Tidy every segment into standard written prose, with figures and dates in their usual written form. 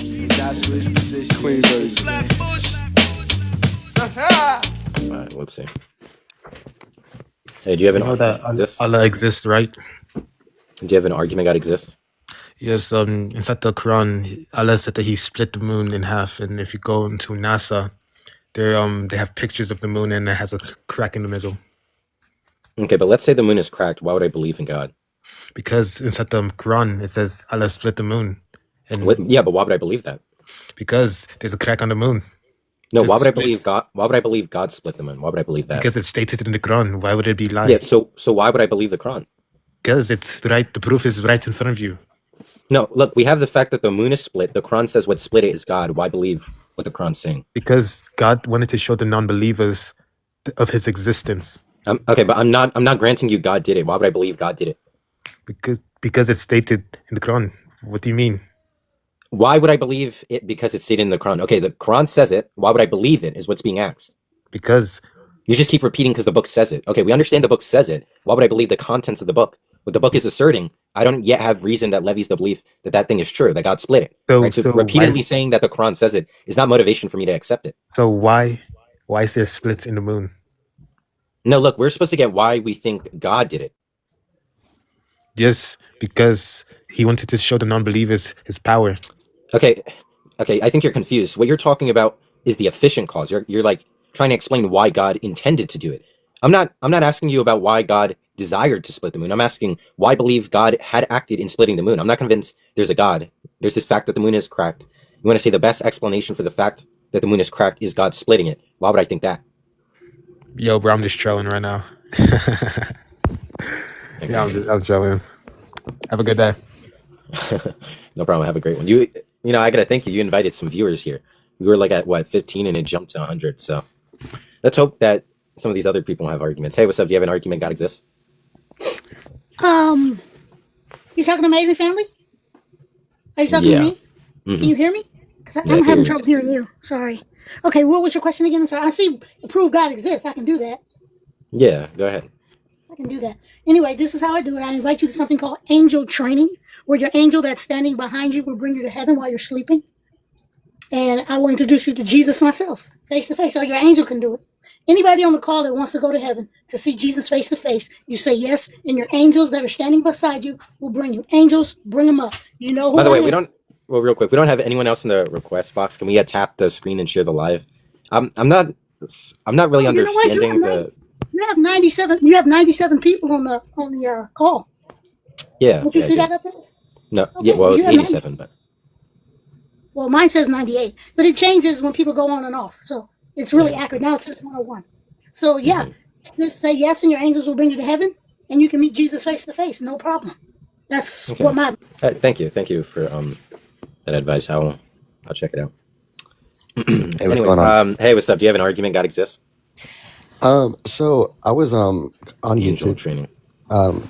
Clean version. Alright, let's see. Hey, do you have an You know that Allah exists, right? Do you have an argument God exists? Yes, inside the Quran, Allah said that He split the moon in half, and if you go into NASA, they have pictures of the moon, and it has a crack in the middle. Okay, but let's say the moon is cracked. Why would I believe in God? Because inside the Quran, it says Allah split the moon, and Yeah, but why would I believe that? because there's a crack on the moon. No, why would I believe God? Why would I believe God split the moon? Why would I believe that? Because it's stated in the Quran. Why would it be lie? Yeah, so why would I believe the Quran? Because it's right. The proof is right in front of you. No, look, we have the fact that the moon is split. The Quran says what split it is God. Why believe what the Quran's saying? Because God wanted to show the non-believers of His existence. Okay, but I'm not granting you God did it. Why would I believe God did it? Because it's stated in the Quran. What do you mean? Why would I believe it because it's stated in the Quran? Okay, the Quran says it. Why would I believe it is what's being asked. Because you just keep repeating because the book says it. Okay, we understand the book says it. Why would I believe the contents of the book? What the book is asserting, I don't yet have reason that levies the belief that that thing is true, that God split it. So repeatedly saying that the Quran says it is not motivation for me to accept it. So why is there splits in the moon? No, look, we're supposed to get why we think God did it. Yes, because He wanted to show the non-believers His power. Okay, I think you're confused. What you're talking about is the efficient cause. You're like trying to explain why God intended to do it. I'm not asking you about why God desired to split the moon. I'm asking why I believe God had acted in splitting the moon. I'm not convinced there's a God. There's this fact that the moon is cracked. You want to say the best explanation for the fact that the moon is cracked is God splitting it. Why would I think that? Yo, bro, I'm just trolling right now. Yeah, I'm trolling. Have a good day. No problem. Have a great one. You know, I gotta thank you. You invited some viewers here. We were like at what 15 and it jumped to 100. So let's hope that some of these other people have arguments. Hey, what's up? Do you have an argument God exists? You talking Amazing Family? Are you talking to me? Mm-hmm. Can you hear me? Because I'm having trouble hearing you. Sorry. Okay, what was your question again? I'm sorry. I see prove God exists. I can do that. Yeah, go ahead. I can do that. Anyway, this is how I do it. I invite you to something called angel training, where your angel that's standing behind you will bring you to heaven while you're sleeping. And I will introduce you to Jesus myself, face to face, or your angel can do it. Anybody on the call that wants to go to heaven to see Jesus face to face, you say yes, and your angels that are standing beside you will bring you. Angels, bring them up. You know who By the way, we don't. Well, real quick, we don't have anyone else in the request box. Can we tap the screen and share the live? I'm not really understanding the. You have 97. You have 97 people on the call. Yeah. Don't you see that up there? No. Okay, yeah. Well, it was 87, but. Well, mine says 98, but it changes when people go on and off. So it's really accurate. Now it says 101. So yeah, just say yes, and your angels will bring you to heaven, and you can meet Jesus face to face. No problem. That's what my. Thank you for that advice. I'll check it out. Hey, what's going on? Hey, what's up? Do you have an argument God exists? So I was on Angel YouTube training.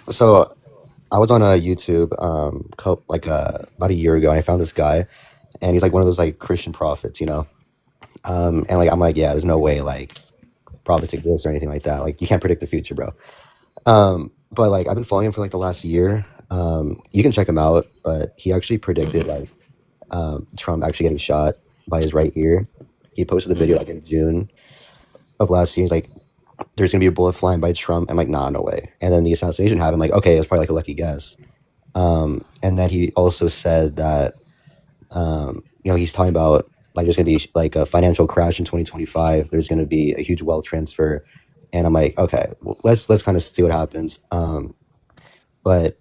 So I was on a YouTube about a year ago, and I found this guy, and he's like one of those like Christian prophets, you know. And like I'm like, yeah, there's no way like prophets exist or anything like that. Like you can't predict the future, bro. But like I've been following him for like the last year. You can check him out, but he actually predicted like Trump actually getting shot by his right ear. He posted the video like in June of last year. He's like, there's gonna be a bullet flying by Trump. I'm like, nah, no way. And then the assassination happened. I'm like, okay, it's probably like a lucky guess. And then he also said that he's talking about like there's gonna be like a financial crash in 2025. There's gonna be a huge wealth transfer. And I'm like, okay, well, let's kind of see what happens. But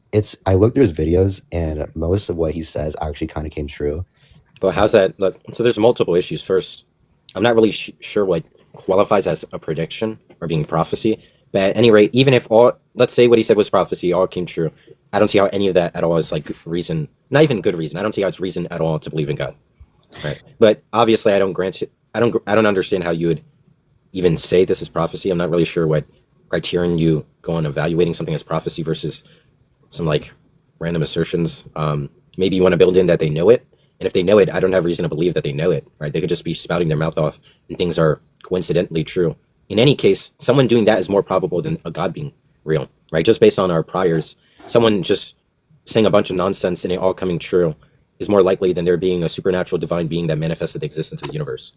I looked through his videos, and most of what he says actually kind of came true. But how's that? Look, so there's multiple issues. First, I'm not really sure what qualifies as a prediction or being prophecy. But at any rate, even if let's say what he said was prophecy, all came true, I don't see how any of that at all is like reason, not even good reason. I don't see how it's reason at all to believe in God. Right. But obviously I don't understand how you would even say this is prophecy. I'm not really sure what criterion you go on evaluating something as prophecy versus some like random assertions. Maybe you want to build in that they know it. And if they know it, I don't have reason to believe that they know it, right? They could just be spouting their mouth off and things are coincidentally true. In any case, someone doing that is more probable than a God being real, right? Just based on our priors, someone just saying a bunch of nonsense and it all coming true is more likely than there being a supernatural divine being that manifested the existence of the universe.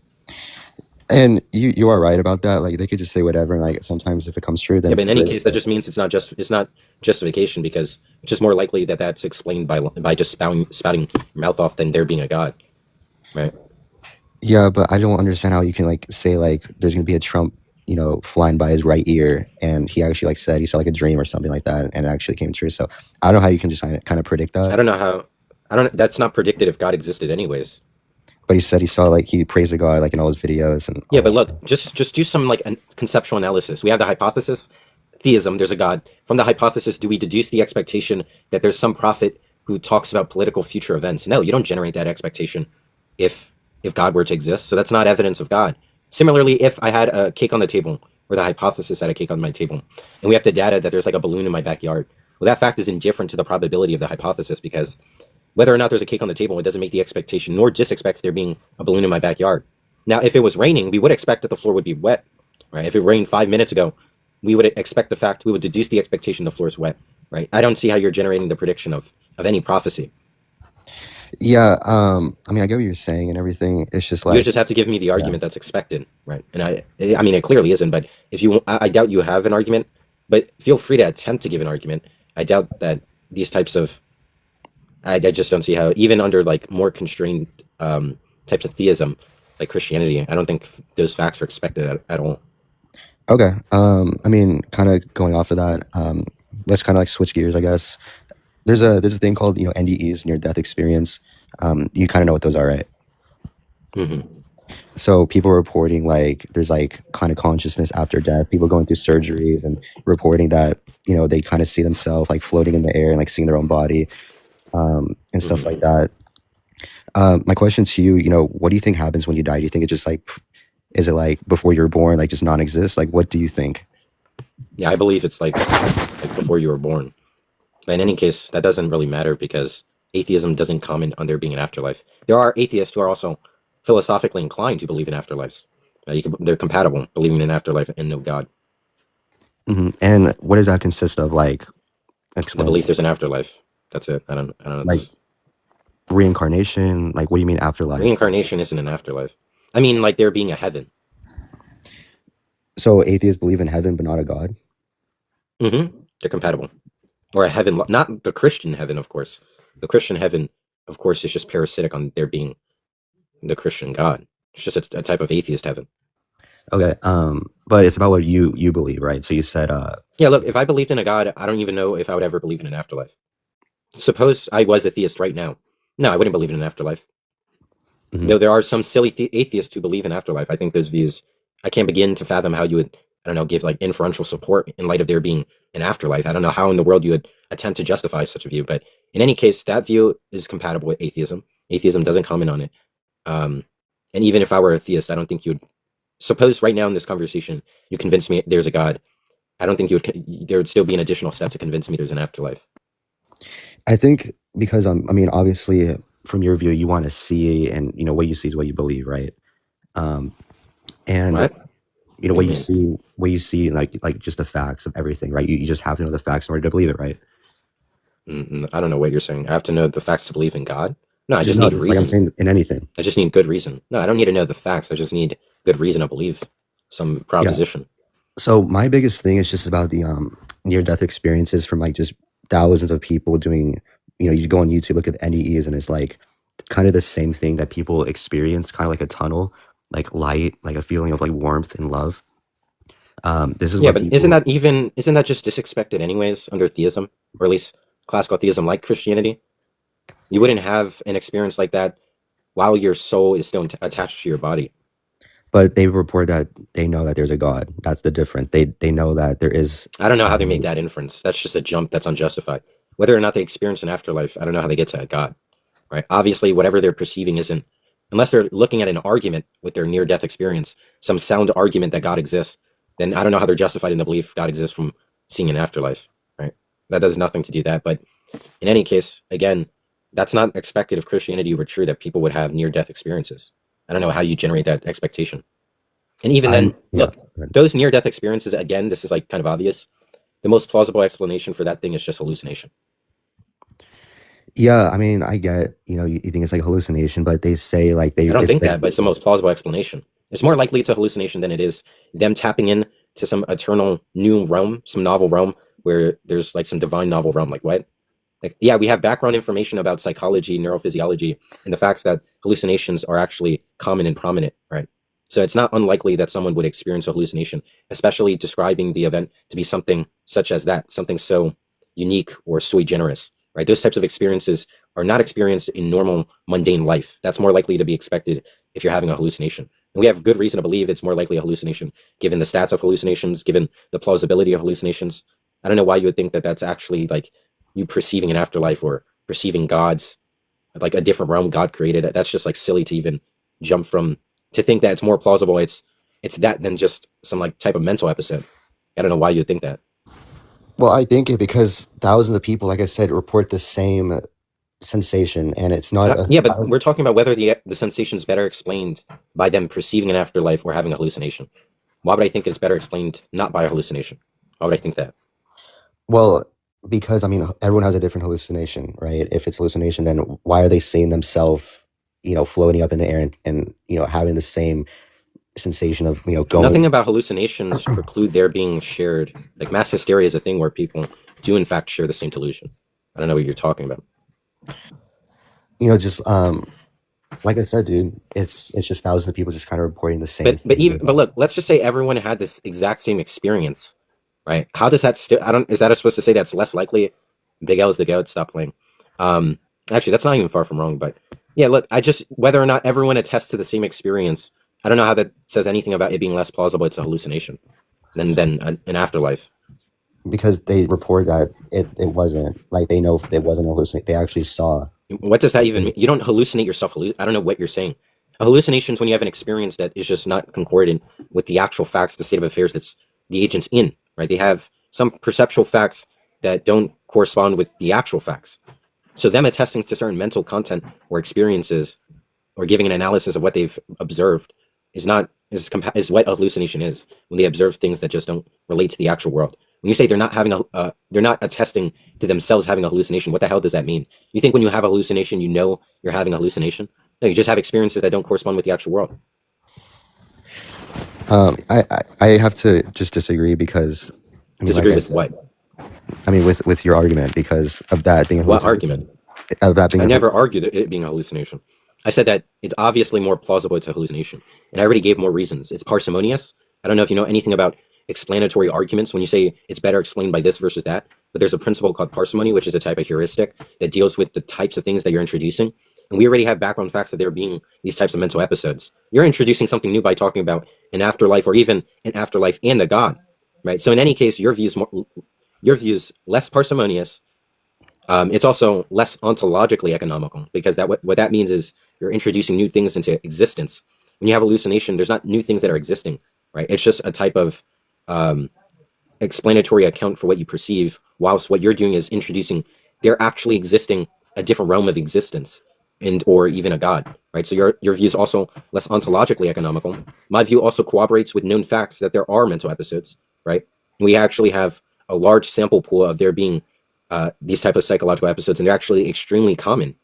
And you are right about that. Like they could just say whatever, and like sometimes if it comes true, then Yeah, but in any case, that just means it's not justification, because it's just more likely that that's explained by just spouting your mouth off than there being a God, right? yeah. But I don't understand how you can like say like there's gonna be a Trump, flying by his right ear, and he actually like said he saw like a dream or something like that, and it actually came true. So I don't know how you can just kind of predict I that. don't know how. I don't. That's not predicted if God existed, anyways. But he said he saw like he praised the God like in all his videos and Yeah, all but that stuff. look, just do some like conceptual analysis. We have the hypothesis, theism. There's a God. From the hypothesis, do we deduce the expectation that there's some prophet who talks about political future events? No, you don't generate that expectation if God were to exist. So that's not evidence of God. Similarly, if I had a cake on the table, or the hypothesis had a cake on my table, and we have the data that there's like a balloon in my backyard, well, that fact is indifferent to the probability of the hypothesis, because whether or not there's a cake on the table, it doesn't make the expectation, nor disexpects there being a balloon in my backyard. Now, if it was raining, we would expect that the floor would be wet, right? If it rained 5 minutes ago, we would deduce the expectation the floor is wet, right? I don't see how you're generating the prediction of any prophecy. Yeah. I mean, I get what you're saying and everything. It's just You would like just have to give me the yeah. argument that's expected, right? And I mean, it clearly isn't, but if you, I doubt you have an argument, but feel free to attempt to give an argument. I doubt that these types of, I just don't see how, even under like more constrained types of theism, like Christianity, I don't think those facts are expected at all. Okay. I mean, kind of going off of that. Let's kind of like switch gears, I guess. There's a thing called NDEs, near death experience. You kind of know what those are, right? Hmm. So people are reporting like there's like kind of consciousness after death. People going through surgeries and reporting that they kind of see themselves like floating in the air and like seeing their own body, and stuff like that. My question to you, what do you think happens when you die? Do you think it just like is it like before you're born, like just non-exist? Like what do you think? Yeah, I believe it's like before you were born. But in any case, that doesn't really matter, because atheism doesn't comment on there being an afterlife. There are atheists who are also philosophically inclined to believe in afterlives. They're compatible, believing in an afterlife and no God. And what does that consist of? Like, The explain. belief there's an afterlife. That's it. I don't know. Like reincarnation. Like, what do you mean afterlife? Reincarnation isn't an afterlife. I mean, like there being a heaven. So atheists believe in heaven, but not a God. They're compatible. Or a heaven, not the Christian heaven, of course. The Christian heaven, of course, is just parasitic on there being the Christian God. It's just a type of atheist heaven. Okay. But it's about what you believe, right? So you said, Yeah, look, if I believed in a God, I don't even know if I would ever believe in an afterlife. Suppose I was a theist right now. No, I wouldn't believe in an afterlife. Though there are some silly atheists who believe in afterlife. I think those views, I can't begin to fathom how you would, I don't know, give like inferential support in light of there being an afterlife. I don't know how in the world you would attempt to justify such a view. But in any case, that view is compatible with atheism. Atheism doesn't comment on it. And even if I were a theist, I don't think you would, suppose right now in this conversation, you convince me there's a God. I don't think there would still be an additional step to convince me there's an afterlife. I think because I mean, obviously, from your view, you want to see, and what you see is what you believe, right? And What? what you see, like just the facts of everything, right? You just have to know the facts in order to believe it, right? I don't know what you're saying. I have to know the facts to believe in God? No, I just No, need just like I'm reason. saying in anything. I just need good reason. No, I don't need to know the facts. I just need good reason to believe some proposition. So my biggest thing is just about the near-death experiences from like just thousands of people doing. You go on YouTube, look at NDEs, and it's like kind of the same thing that people experience, kind of like a tunnel, like light, like a feeling of like warmth and love. This is Yeah, what but people. isn't that just disexpected anyways under theism, or at least classical theism like Christianity? You wouldn't have an experience like that while your soul is still attached to your body. But they report that they know that there's a God. That's the difference. They know that there is. I don't know how they make that inference. That's just a jump that's unjustified. Whether or not they experience an afterlife, I don't know how they get to God. Right? Obviously, whatever they're perceiving isn't, unless they're looking at an argument with their near-death experience, some sound argument that God exists, then I don't know how they're justified in the belief God exists from seeing an afterlife. Right? That does nothing to do that. But in any case, again, that's not expected if Christianity were true that people would have near-death experiences. I don't know how you generate that expectation. And even then, look, those near-death experiences, again, this is like kind of obvious. The most plausible explanation for that thing is just hallucination. Yeah, I mean, I get, you think it's like a hallucination, but they say like I don't it's think like, that, but it's the most plausible explanation. It's more likely it's a hallucination than it is them tapping in to some eternal new realm, some novel realm where there's like some divine novel realm. Like what? Like, yeah, we have background information about psychology, neurophysiology, and the facts that hallucinations are actually common and prominent, right? So it's not unlikely that someone would experience a hallucination, especially describing the event to be something such as that, something so unique or sui generis, right? Those types of experiences are not experienced in normal mundane life. That's more likely to be expected if you're having a hallucination. And we have good reason to believe it's more likely a hallucination, given the stats of hallucinations, given the plausibility of hallucinations. I don't know why you would think that that's actually like you perceiving an afterlife or perceiving God's like a different realm God created. That's just like silly to even jump from to think that it's more plausible. It's that than just some like type of mental episode. I don't know why you'd think that. well, I think it because thousands of people, like I said, report the same sensation, and it's not Yeah, but we're talking about whether the sensation is better explained by them perceiving an afterlife or having a hallucination. Why would I think it's better explained not by a hallucination? Why would I think that? well, because I mean, everyone has a different hallucination, right? If it's hallucination, then why are they seeing themselves, floating up in the air and having the same sensation of going? Nothing about hallucinations preclude their being shared. Like mass hysteria is a thing where people do in fact share the same delusion. I don't know what you're talking about. Just like I said, dude, it's just thousands of people just kind of reporting the same thing. But look, let's just say everyone had this exact same experience, right? How does that still? I don't. Is that supposed to say that's less likely? Big L is the goat. Stop playing. Actually, that's not even far from wrong. But yeah, look, I just whether or not everyone attests to the same experience, I don't know how that says anything about it being less plausible. It's a hallucination than an afterlife. Because they report that it wasn't like they know it wasn't a hallucination. They actually saw. What does that even mean? You don't hallucinate yourself. I don't know what you're saying. A hallucination is when you have an experience that is just not concordant with the actual facts, the state of affairs that's the agent's in, right? They have some perceptual facts that don't correspond with the actual facts. So them attesting to certain mental content or experiences or giving an analysis of what they've observed is what a hallucination is, when they observe things that just don't relate to the actual world. When you say they're not attesting to themselves having a hallucination, what the hell does that mean? You think when you have a hallucination, you know you're having a hallucination? No, you just have experiences that don't correspond with the actual world. I have to just disagree because I mean, Disagree with what? I mean, with your argument because of that being a What hallucination. argument? Of that being I a never argued it being a hallucination. I said that it's obviously more plausible it's a hallucination. And I already gave more reasons. It's parsimonious. I don't know if you know anything about explanatory arguments when you say it's better explained by this versus that, but there's a principle called parsimony, which is a type of heuristic that deals with the types of things that you're introducing. And we already have background facts that there being these types of mental episodes. You're introducing something new by talking about an afterlife or even an afterlife and a god, right? So in any case, your view's less parsimonious. It's also less ontologically economical because what that means is you're introducing new things into existence. When you have hallucination, there's not new things that are existing, right? It's just a type of explanatory account for what you perceive, whilst what you're doing is introducing they're actually existing a different realm of existence and or even a god, right? So your view is also less ontologically economical. My view also corroborates with known facts that there are mental episodes, right? We actually have a large sample pool of there being these type of psychological episodes, and they're actually extremely common,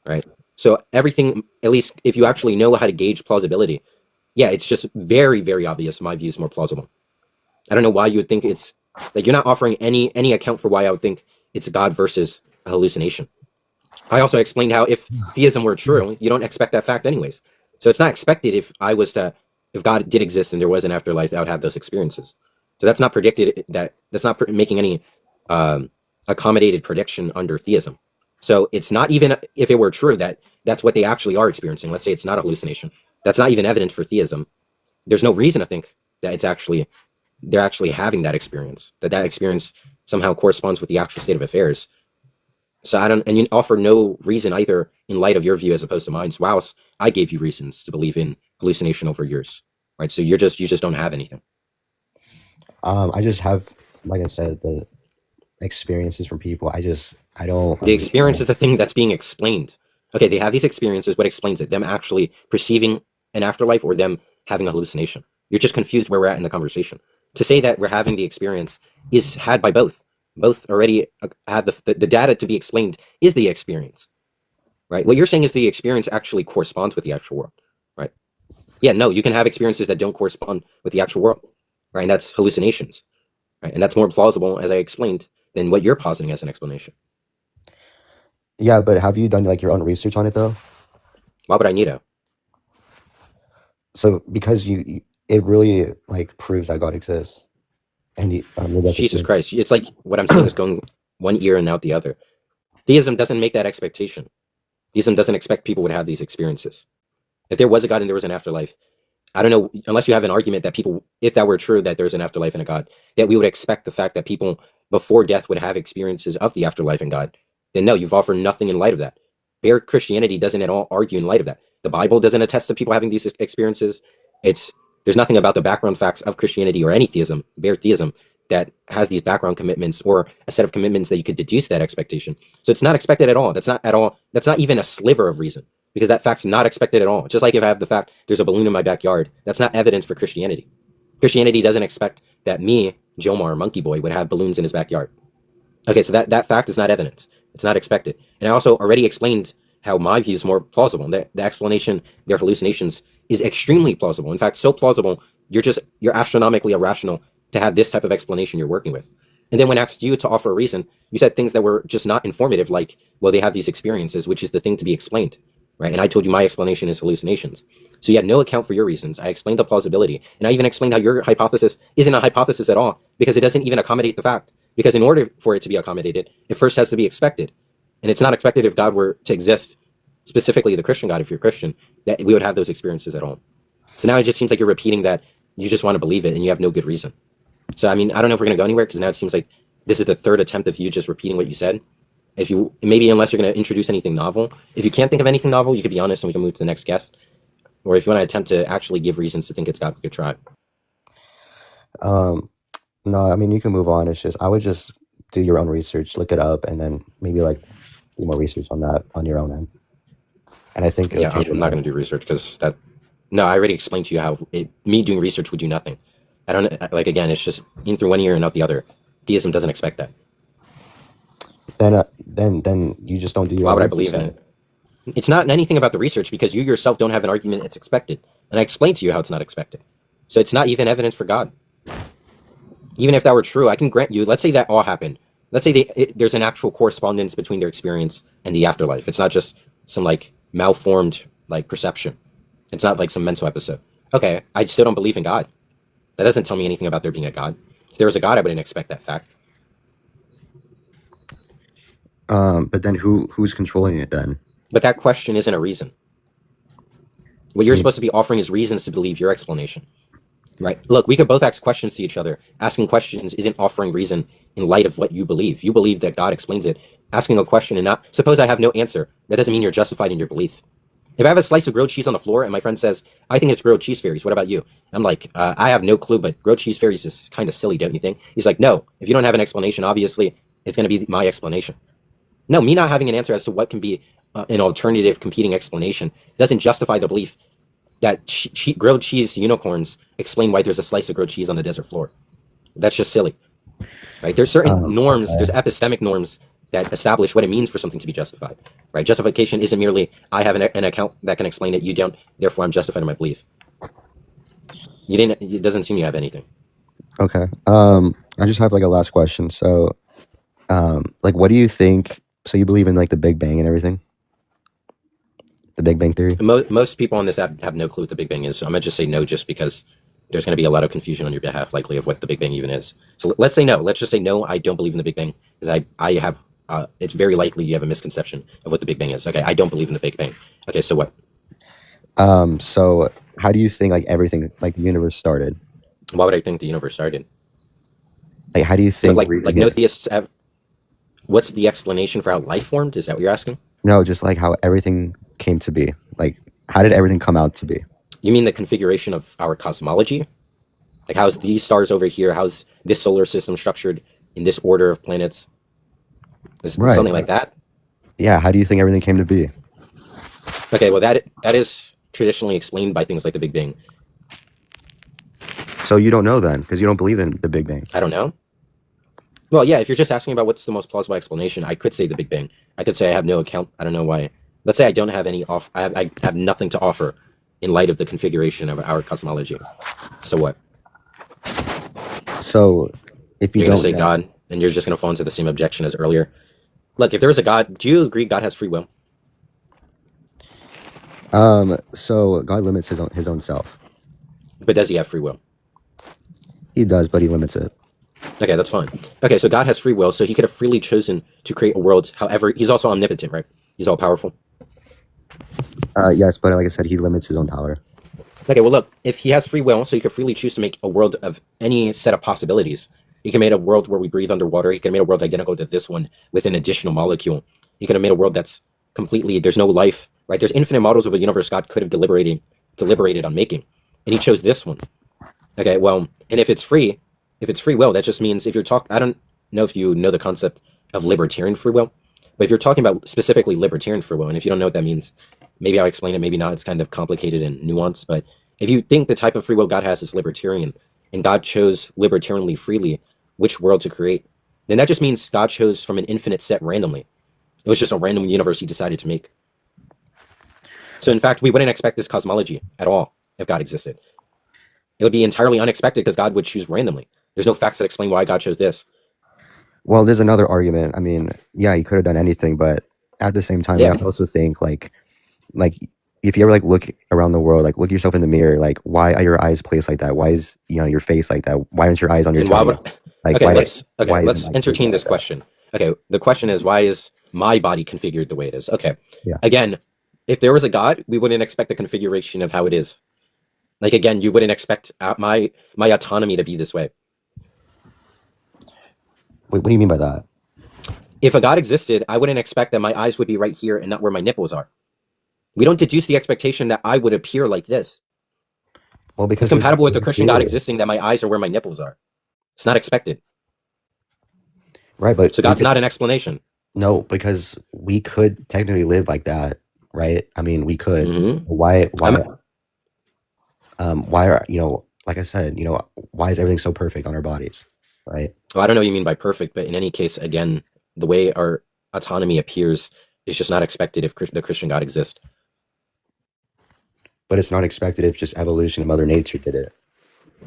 right? So everything, at least if you actually know how to gauge plausibility, yeah, it's just very, very obvious. My view is more plausible. I don't know why you would think it's like you're not offering any account for why I would think it's God versus a hallucination. I also explained how if theism were true, you don't expect that fact anyways. So it's not expected if God did exist and there was an afterlife, I would have those experiences. So that's not predicted. That's not making any accommodated prediction under theism. So it's not even if it were true that that's what they actually are experiencing. Let's say it's not a hallucination. That's not even evidence for theism. There's no reason to think that they're actually having that experience. That experience somehow corresponds with the actual state of affairs. So and you offer no reason either in light of your view as opposed to mine. So whilst I gave you reasons to believe in hallucination over yours, right? So you just don't have anything. I just have, like I said, the experiences from people. I don't. The experience is the thing that's being explained. Okay, they have these experiences. What explains it? Them actually perceiving an afterlife or them having a hallucination? You're just confused where we're at in the conversation. To say that we're having the experience is had by both. both already have the data to be explained is the experience, right? What you're saying is the experience actually corresponds with the actual world, right? Yeah, no, you can have experiences that don't correspond with the actual world, right? And that's hallucinations, right? And that's more plausible, as I explained, than what you're positing as an explanation. Yeah, but have you done like your own research on it though? Why would I need to? So because it really like proves that God exists, and maybe that's Jesus just Christ. It's like what I'm saying is going one ear and out the other. Theism doesn't make that expectation. Theism doesn't expect people would have these experiences. If there was a God and there was an afterlife, I don't know, unless you have an argument that people, if that were true, that there's an afterlife and a God, that we would expect the fact that people before death would have experiences of the afterlife and God, then no, you've offered nothing in light of that. Bare Christianity doesn't at all argue in light of that. The Bible doesn't attest to people having these experiences. There's nothing about the background facts of Christianity or any theism, bare theism, that has these background commitments or a set of commitments that you could deduce that expectation. So it's not expected at all. That's not even a sliver of reason, because that fact's not expected at all. Just like if I have the fact there's a balloon in my backyard, that's not evidence for Christianity. Christianity doesn't expect that me, Jomar, monkeyboy, would have balloons in his backyard. Okay, so that fact is not evidence. It's not expected. And I also already explained how my view is more plausible. The explanation, their hallucinations, is extremely plausible. In fact, so plausible, you're astronomically irrational to have this type of explanation you're working with. And then when asked you to offer a reason, you said things that were just not informative, like, well, they have these experiences, which is the thing to be explained, right? And I told you my explanation is hallucinations. So you had no account for your reasons. I explained the plausibility. And I even explained how your hypothesis isn't a hypothesis at all, because it doesn't even accommodate the fact. Because in order for it to be accommodated, it first has to be expected. And it's not expected if God were to exist, specifically the Christian God, if you're Christian, that we would have those experiences at all. So now it just seems like you're repeating that you just want to believe it and you have no good reason. So, I mean, I don't know if we're going to go anywhere, because now it seems like this is the third attempt of you just repeating what you said. Maybe unless you're going to introduce anything novel. If you can't think of anything novel, you could be honest and we can move to the next guest. Or if you want to attempt to actually give reasons to think it's God, we could try. No, I mean you can move on. It's just I would just do your own research, look it up, and then maybe like do more research on that on your own end. And I think Yeah, I'm not going to do research because that. No, I already explained to you how me doing research would do nothing. I don't like. Again, it's just in through one ear and out the other. Theism doesn't expect that. Then you just don't do your Why own would I research believe in then. it? It's not anything about the research, because you yourself don't have an argument it's expected. And I explained to you how it's not expected. So it's not even evidence for God. Even if that were true, I can grant you, let's say that all happened. Let's say there's an actual correspondence between their experience and the afterlife. It's not just some like malformed like perception. It's not like some mental episode. Okay, I still don't believe in God. That doesn't tell me anything about there being a God. If there was a God, I wouldn't expect that fact. But then who's controlling it then? But that question isn't a reason. What you're supposed to be offering is reasons to believe your explanation. Right. Look, we could both ask questions to each other. Asking questions isn't offering reason in light of what you believe. You believe that God explains it. Asking a question and not, suppose I have no answer. That doesn't mean you're justified in your belief. If I have a slice of grilled cheese on the floor and my friend says, I think it's grilled cheese fairies, what about you? I'm like, I have no clue, but grilled cheese fairies is kind of silly, don't you think? He's like, no, if you don't have an explanation, obviously it's going to be my explanation. No, me not having an answer as to what can be an alternative competing explanation doesn't justify the belief that grilled cheese unicorns explain why there's a slice of grilled cheese on the desert floor. That's just silly, right? There's certain norms, Okay. there's epistemic norms that establish what it means for something to be justified, right? Justification isn't merely, I have an account that can explain it, you don't, therefore I'm justified in my belief. It doesn't seem you have anything. Okay. I just have like a last question. So, like, what do you think? So you believe in like the Big Bang and everything? The Big Bang Theory? Most people on this app have no clue what the Big Bang is, so I'm going to just say no, just because there's going to be a lot of confusion on your behalf, likely, of what the Big Bang even is. So let's say no. Let's just say no, I don't believe in the Big Bang, because I have, it's very likely you have a misconception of what the Big Bang is. Okay, I don't believe in the Big Bang. Okay, so what? So how do you think like everything, like the universe started? Why would I think the universe started? Like, how do you But think? like no theists have. What's the explanation for how life formed? Is that what you're asking? No, just like how everything came to be. Like, how did everything come out to be? You mean the configuration of our cosmology? Like, how's these stars over here? How's this solar system structured in this order of planets? Right. Something like that? Yeah. How do you think everything came to be? Okay, well, that is traditionally explained by things like the Big Bang. So you don't know then, because you don't believe in the Big Bang. I don't know. Well, yeah, if you're just asking about what's the most plausible explanation, I could say the Big Bang. I could say I have no account. I don't know why. Let's say I don't have any off. I have nothing to offer in light of the configuration of our cosmology. So what? So if you You're gonna don't say know, God, and you're just gonna fall into the same objection as earlier. Look, if there was a God, do you agree God has free will? so God limits his own self. But does he have free will? He does, but he limits it. Okay, that's fine. Okay, so God has free will, so he could have freely chosen to create a world. However, he's also omnipotent, right? He's all powerful. Yes, but like I said, he limits his own power. Okay, well, look, if he has free will, so he could freely choose to make a world of any set of possibilities. He could have made a world where we breathe underwater. He could have made a world identical to this one with an additional molecule. He could have made a world that's completely, there's no life, right? There's infinite models of a universe God could have deliberated on making. And he chose this one. Okay, well, and if it's free will, that just means if you're talking, I don't know if you know the concept of libertarian free will, but if you're talking about specifically libertarian free will, and if you don't know what that means, maybe I'll explain it, maybe not. It's kind of complicated and nuanced, but if you think the type of free will God has is libertarian, and God chose libertarianly freely which world to create, then that just means God chose from an infinite set randomly. It was just a random universe he decided to make. So in fact, we wouldn't expect this cosmology at all if God existed. It would be entirely unexpected because God would choose randomly. There's no facts that explain why God chose this. Well, there's another argument. I mean, yeah, he could have done anything, but at the same time, Yeah. you have to also think like if you ever like look around the world, like look yourself in the mirror, like why are your eyes placed like that? Why is your face like that? Why aren't your eyes on your And why tummy? would Like okay, why let's why isn't, let's like, entertain like this that? question. Okay, the question is why is my body configured the way it is? Okay. Yeah. Again, if there was a God, we wouldn't expect the configuration of how it is. Like again, you wouldn't expect my autonomy to be this way. Wait, what do you mean by that? If a God existed, I wouldn't expect that my eyes would be right here and not where my nipples are. We don't deduce the expectation that I would appear like this. Well, because It's compatible with the there's a Christian God theory. existing that my eyes are where my nipples are. It's not expected. Right, but So God's not an explanation. no, because we could technically live like that, right? I mean, we could. Mhm. Why I'm- why are like I said, why is everything so perfect on our bodies, right? Well, I don't know what you mean by perfect, but in any case, again, the way our autonomy appears is just not expected if the Christian God exists. But it's not expected if just evolution and Mother Nature did it.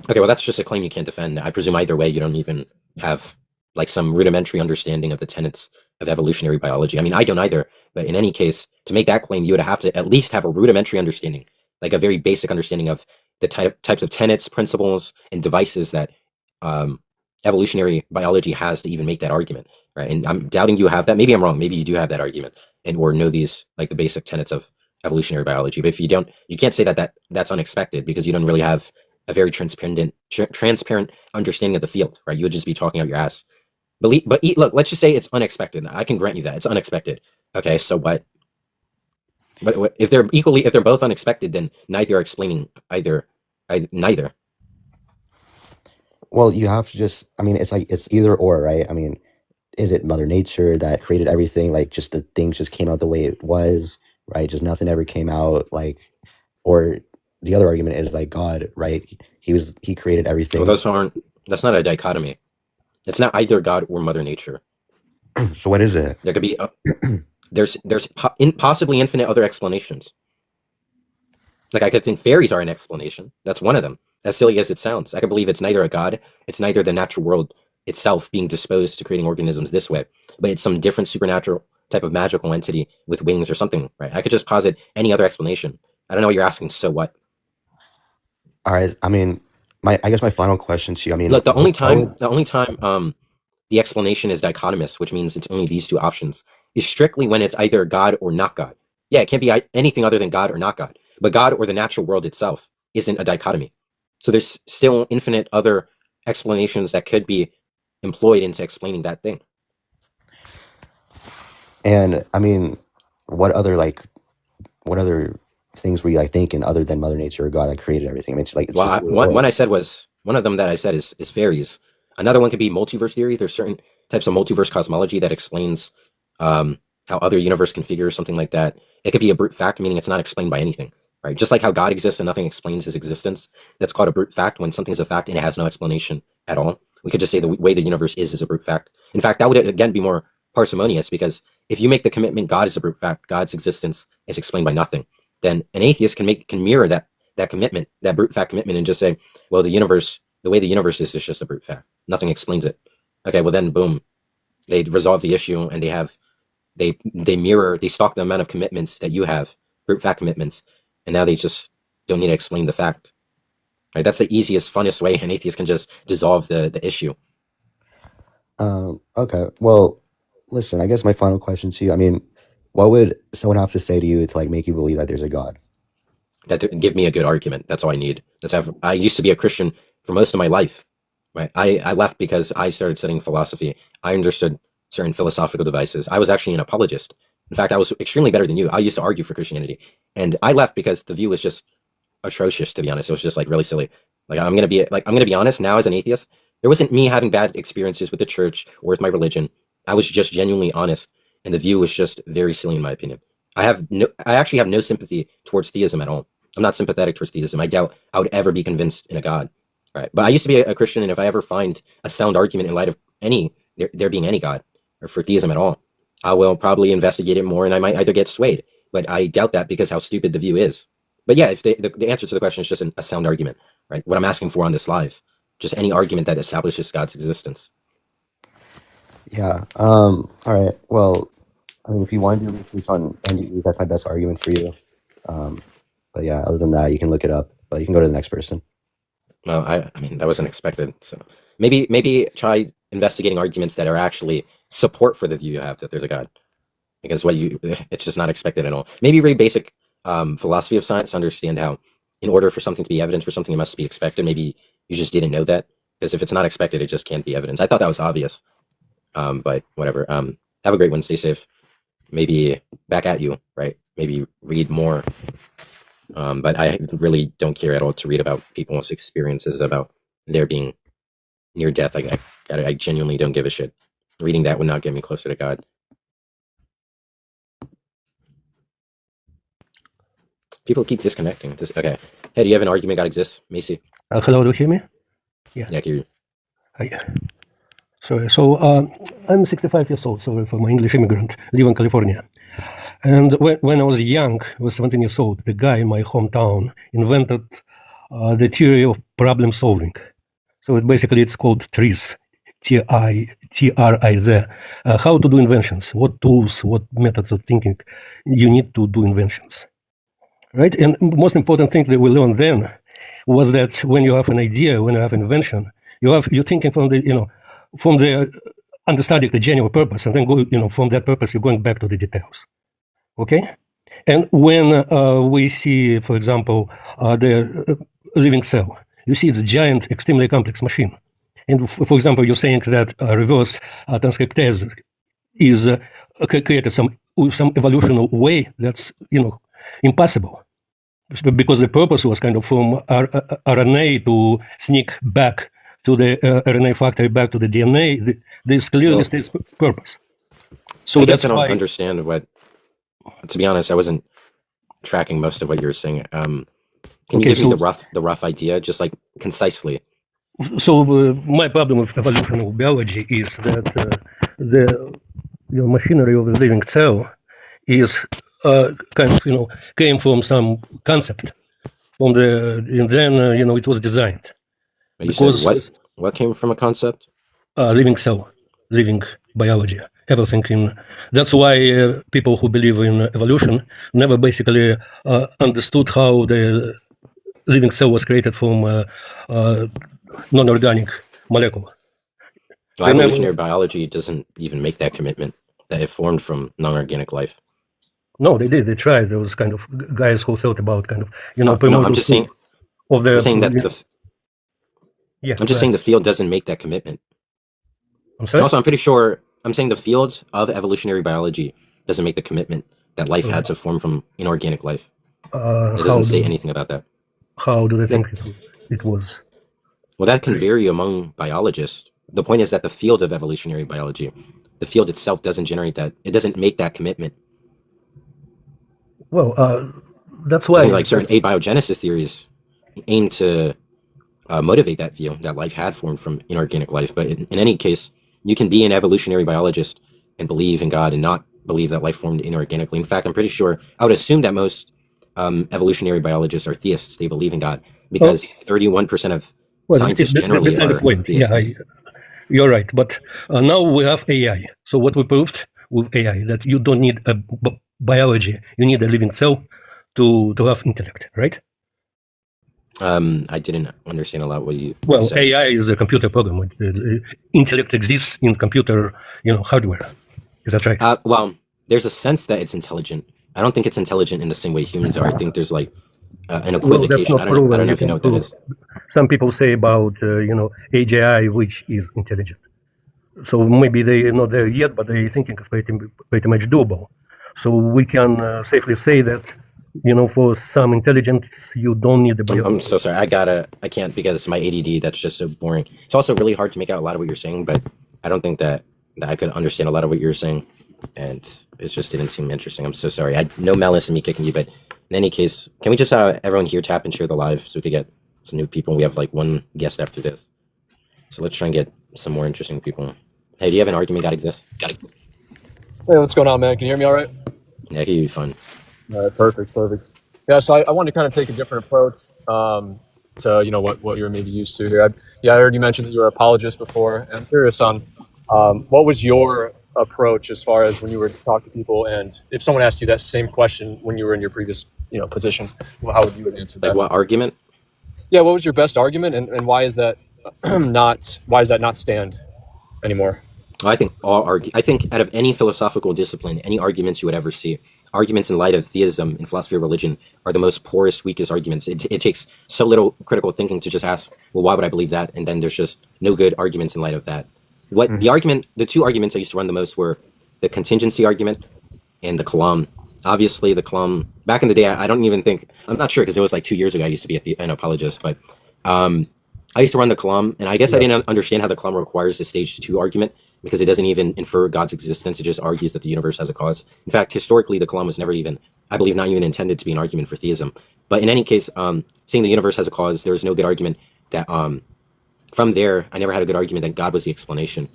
Okay, well, that's just a claim you can't defend. I presume either way, you don't even have like some rudimentary understanding of the tenets of evolutionary biology. I mean, I don't either, but in any case, to make that claim, you would have to at least have a rudimentary understanding, like a very basic understanding of the types of tenets, principles, and devices that evolutionary biology has to even make that argument, right? And I'm doubting you have that. Maybe I'm wrong. Maybe you do have that argument and or know these like the basic tenets of evolutionary biology. But if you don't, you can't say that's unexpected because you don't really have a very transparent understanding of the field, right? You would just be talking out your ass. Look, let's just say it's unexpected. I can grant you that it's unexpected. Okay, so what? But if they're both unexpected, then neither are explaining neither. Well, you have to just, I mean, it's like, it's either or, right? I mean, is it Mother Nature that created everything? Like, just the things just came out the way it was, right? Just nothing ever came out, like, or the other argument is like God, right? He created everything. Well, that's not a dichotomy. It's not either God or Mother Nature. So what is it? There could be, there's possibly infinite other explanations. Like I could think fairies are an explanation. That's one of them. As silly as it sounds, I could believe it's neither a god, it's neither the natural world itself being disposed to creating organisms this way, but it's some different supernatural type of magical entity with wings or something, right? I could just posit any other explanation. I don't know what you're asking, so what? All right. I mean, I guess my final question to you, I mean, Look, the only time the explanation is dichotomous, which means it's only these two options, is strictly when it's either God or not God. Yeah, it can't be anything other than God or not God. But God or the natural world itself isn't a dichotomy. So there's still infinite other explanations that could be employed into explaining that thing. And I mean, what other things were you like thinking other than Mother Nature or God that created everything? I mean, it's like it's just one of them that I said is fairies. Another one could be multiverse theory. There's certain types of multiverse cosmology that explains how other universe configure, something like that. It could be a brute fact, meaning it's not explained by anything, right? Just like how God exists and nothing explains his existence. That's called a brute fact when something's a fact and it has no explanation at all. We could just say the way the universe is a brute fact. In fact, that would again be more parsimonious, because if you make the commitment God is a brute fact, God's existence is explained by nothing, then an atheist can mirror that commitment, that brute fact commitment, and just say, well, the way the universe is just a brute fact. Nothing explains it. Okay, well then, boom, they resolve the issue, and they stalk the amount of commitments that you have, brute fact commitments, and now they just don't need to explain the fact. Right? That's the easiest, funnest way an atheist can just dissolve the issue. Okay. Well, listen, I guess my final question to you, I mean, what would someone have to say to you to like make you believe that there's a God? That give me a good argument. That's all I need. I used to be a Christian for most of my life. Right? I left because I started studying philosophy. I understood certain philosophical devices. I was actually an apologist. In fact, I was extremely better than you. I used to argue for Christianity, and I left because the view was just atrocious. To be honest, it was just like really silly. Like I'm gonna be honest now as an atheist. It wasn't me having bad experiences with the church or with my religion. I was just genuinely honest, and the view was just very silly in my opinion. I actually have no sympathy towards theism at all. I'm not sympathetic towards theism. I doubt I would ever be convinced in a God. Right? But I used to be a Christian, and if I ever find a sound argument in light of there being any God or for theism at all, I will probably investigate it more, and I might either get swayed. But I doubt that because how stupid the view is. But yeah, if the answer to the question is just a sound argument, right? What I'm asking for on this live, just any argument that establishes God's existence. Yeah. All right. Well, I mean, if you want to do research on NDEs, that's my best argument for you. But yeah, other than that, you can look it up. But you can go to the next person. Well, I mean, that wasn't expected. So maybe try investigating arguments that are actually support for the view you have that there's a God, because it's just not expected at all. Maybe read basic philosophy of science to understand how, in order for something to be evidence for something, it must be expected. Maybe you just didn't know that, because if it's not expected, it just can't be evidence. I thought that was obvious. But whatever. Have a great one. Stay safe. Maybe back at you, right? Maybe read more. But I really don't care at all to read about people's experiences about their being near death. I genuinely don't give a shit. Reading that would not get me closer to God. People keep disconnecting. Okay. Hey, do you have an argument God exists, Macy? Hello, do you hear me? Yeah, I hear you. Hi. Sorry. So I'm 65 years old, so I'm an English immigrant, live in California. And when I was young, I was 17 years old, the guy in my hometown invented the theory of problem solving. So it's called TRIZ, T-R-I-Z. How to do inventions, what tools, what methods of thinking you need to do inventions. Right? And most important thing that we learned then was that when you have an idea, when you have an invention, you're thinking from the understanding the general purpose, and then from that purpose you're going back to the details. Okay? And when we see, for example, the living cell, you see it's a giant, extremely complex machine. And for example, you're saying that reverse transcriptase is created some evolutionary way that's impossible, because the purpose was kind of from RNA to sneak back to the RNA factory, back to the DNA. This clearly states purpose. So I guess I don't understand what. To be honest, I wasn't tracking most of what you were saying. Can you give me the rough idea, just like concisely? So my problem with evolutionary biology is that the machinery of the living cell is came from some concept from and then it was designed. You said what came from a concept? Living cell, living biology, everything that's why people who believe in evolution never basically understood how the living cell was created from non-organic molecule. Well, evolutionary biology doesn't even make that commitment that it formed from non-organic life. No, they did. They tried. There was kind of guys who thought about kind of I'm just saying. I'm saying that I'm just saying the field doesn't make that commitment. I'm sorry? Also, I'm pretty sure I'm saying the field of evolutionary biology doesn't make the commitment that life had to form from inorganic life. It doesn't say anything about that. How do they think it was? Well, that can vary among biologists. The point is that the field of evolutionary biology, the field itself doesn't generate that. It doesn't make that commitment. Well, that's why like certain abiogenesis theories aim to motivate that view that life had formed from inorganic life. But in any case, you can be an evolutionary biologist and believe in God and not believe that life formed inorganically. In fact, I'm pretty sure I would assume that most evolutionary biologists are theists. They believe in God because 31% of scientists generally beside the are point. theists. Yeah, you're right. But now we have AI. So what we proved with AI that you don't need a biology. You need a living cell to have intellect, right? I didn't understand a lot what you Well, said. AI is a computer program. Intellect exists in computer, hardware. Is that right? Well, there's a sense that it's intelligent. I don't think it's intelligent in the same way humans are. I think there's like an Well, that's equivocation. not I don't proven. know if you know what that is. Some people say about AGI, which is intelligent. So maybe they're not there yet, but they're thinking it's pretty much doable. So we can safely say that, for some intelligence, you don't need the biology. I'm so sorry. I can't because my ADD, that's just so boring. It's also really hard to make out a lot of what you're saying, but I don't think that I could understand a lot of what you're saying. And it just didn't seem interesting. I'm so sorry. No malice in me kicking you, but in any case, can we just everyone here tap and share the live so we could get some new people? We have like one guest after this. So let's try and get some more interesting people. Hey, do you have an argument God exists? Hey, what's going on, man? Can you hear me all right? Yeah, I hear you fine. All right, perfect. Yeah, so I wanted to kind of take a different approach to what you're maybe used to here. I heard you mention that you were an apologist before. I'm curious on what was your approach as far as when you were to talk to people, and if someone asked you that same question when you were in your previous position, how would you answer that? Like what argument? Yeah, what was your best argument, and why is that not stand anymore? I think I think out of any philosophical discipline, any arguments you would ever see, arguments in light of theism and philosophy of religion are the most porous, weakest arguments. It takes so little critical thinking to just ask, well, why would I believe that? And then there's just no good arguments in light of that. The two arguments I used to run the most were the contingency argument and the kalam. Obviously, the kalam, back in the day, I'm not sure because it was like 2 years ago I used to be an apologist, but I used to run the kalam, and I guess I didn't understand how the kalam requires the stage 2 argument, because it doesn't even infer God's existence. It just argues that the universe has a cause. In fact, historically, the kalam was never even, I believe, not even intended to be an argument for theism. But in any case, saying the universe has a cause, there was no good argument that, from there, I never had a good argument that God was the explanation.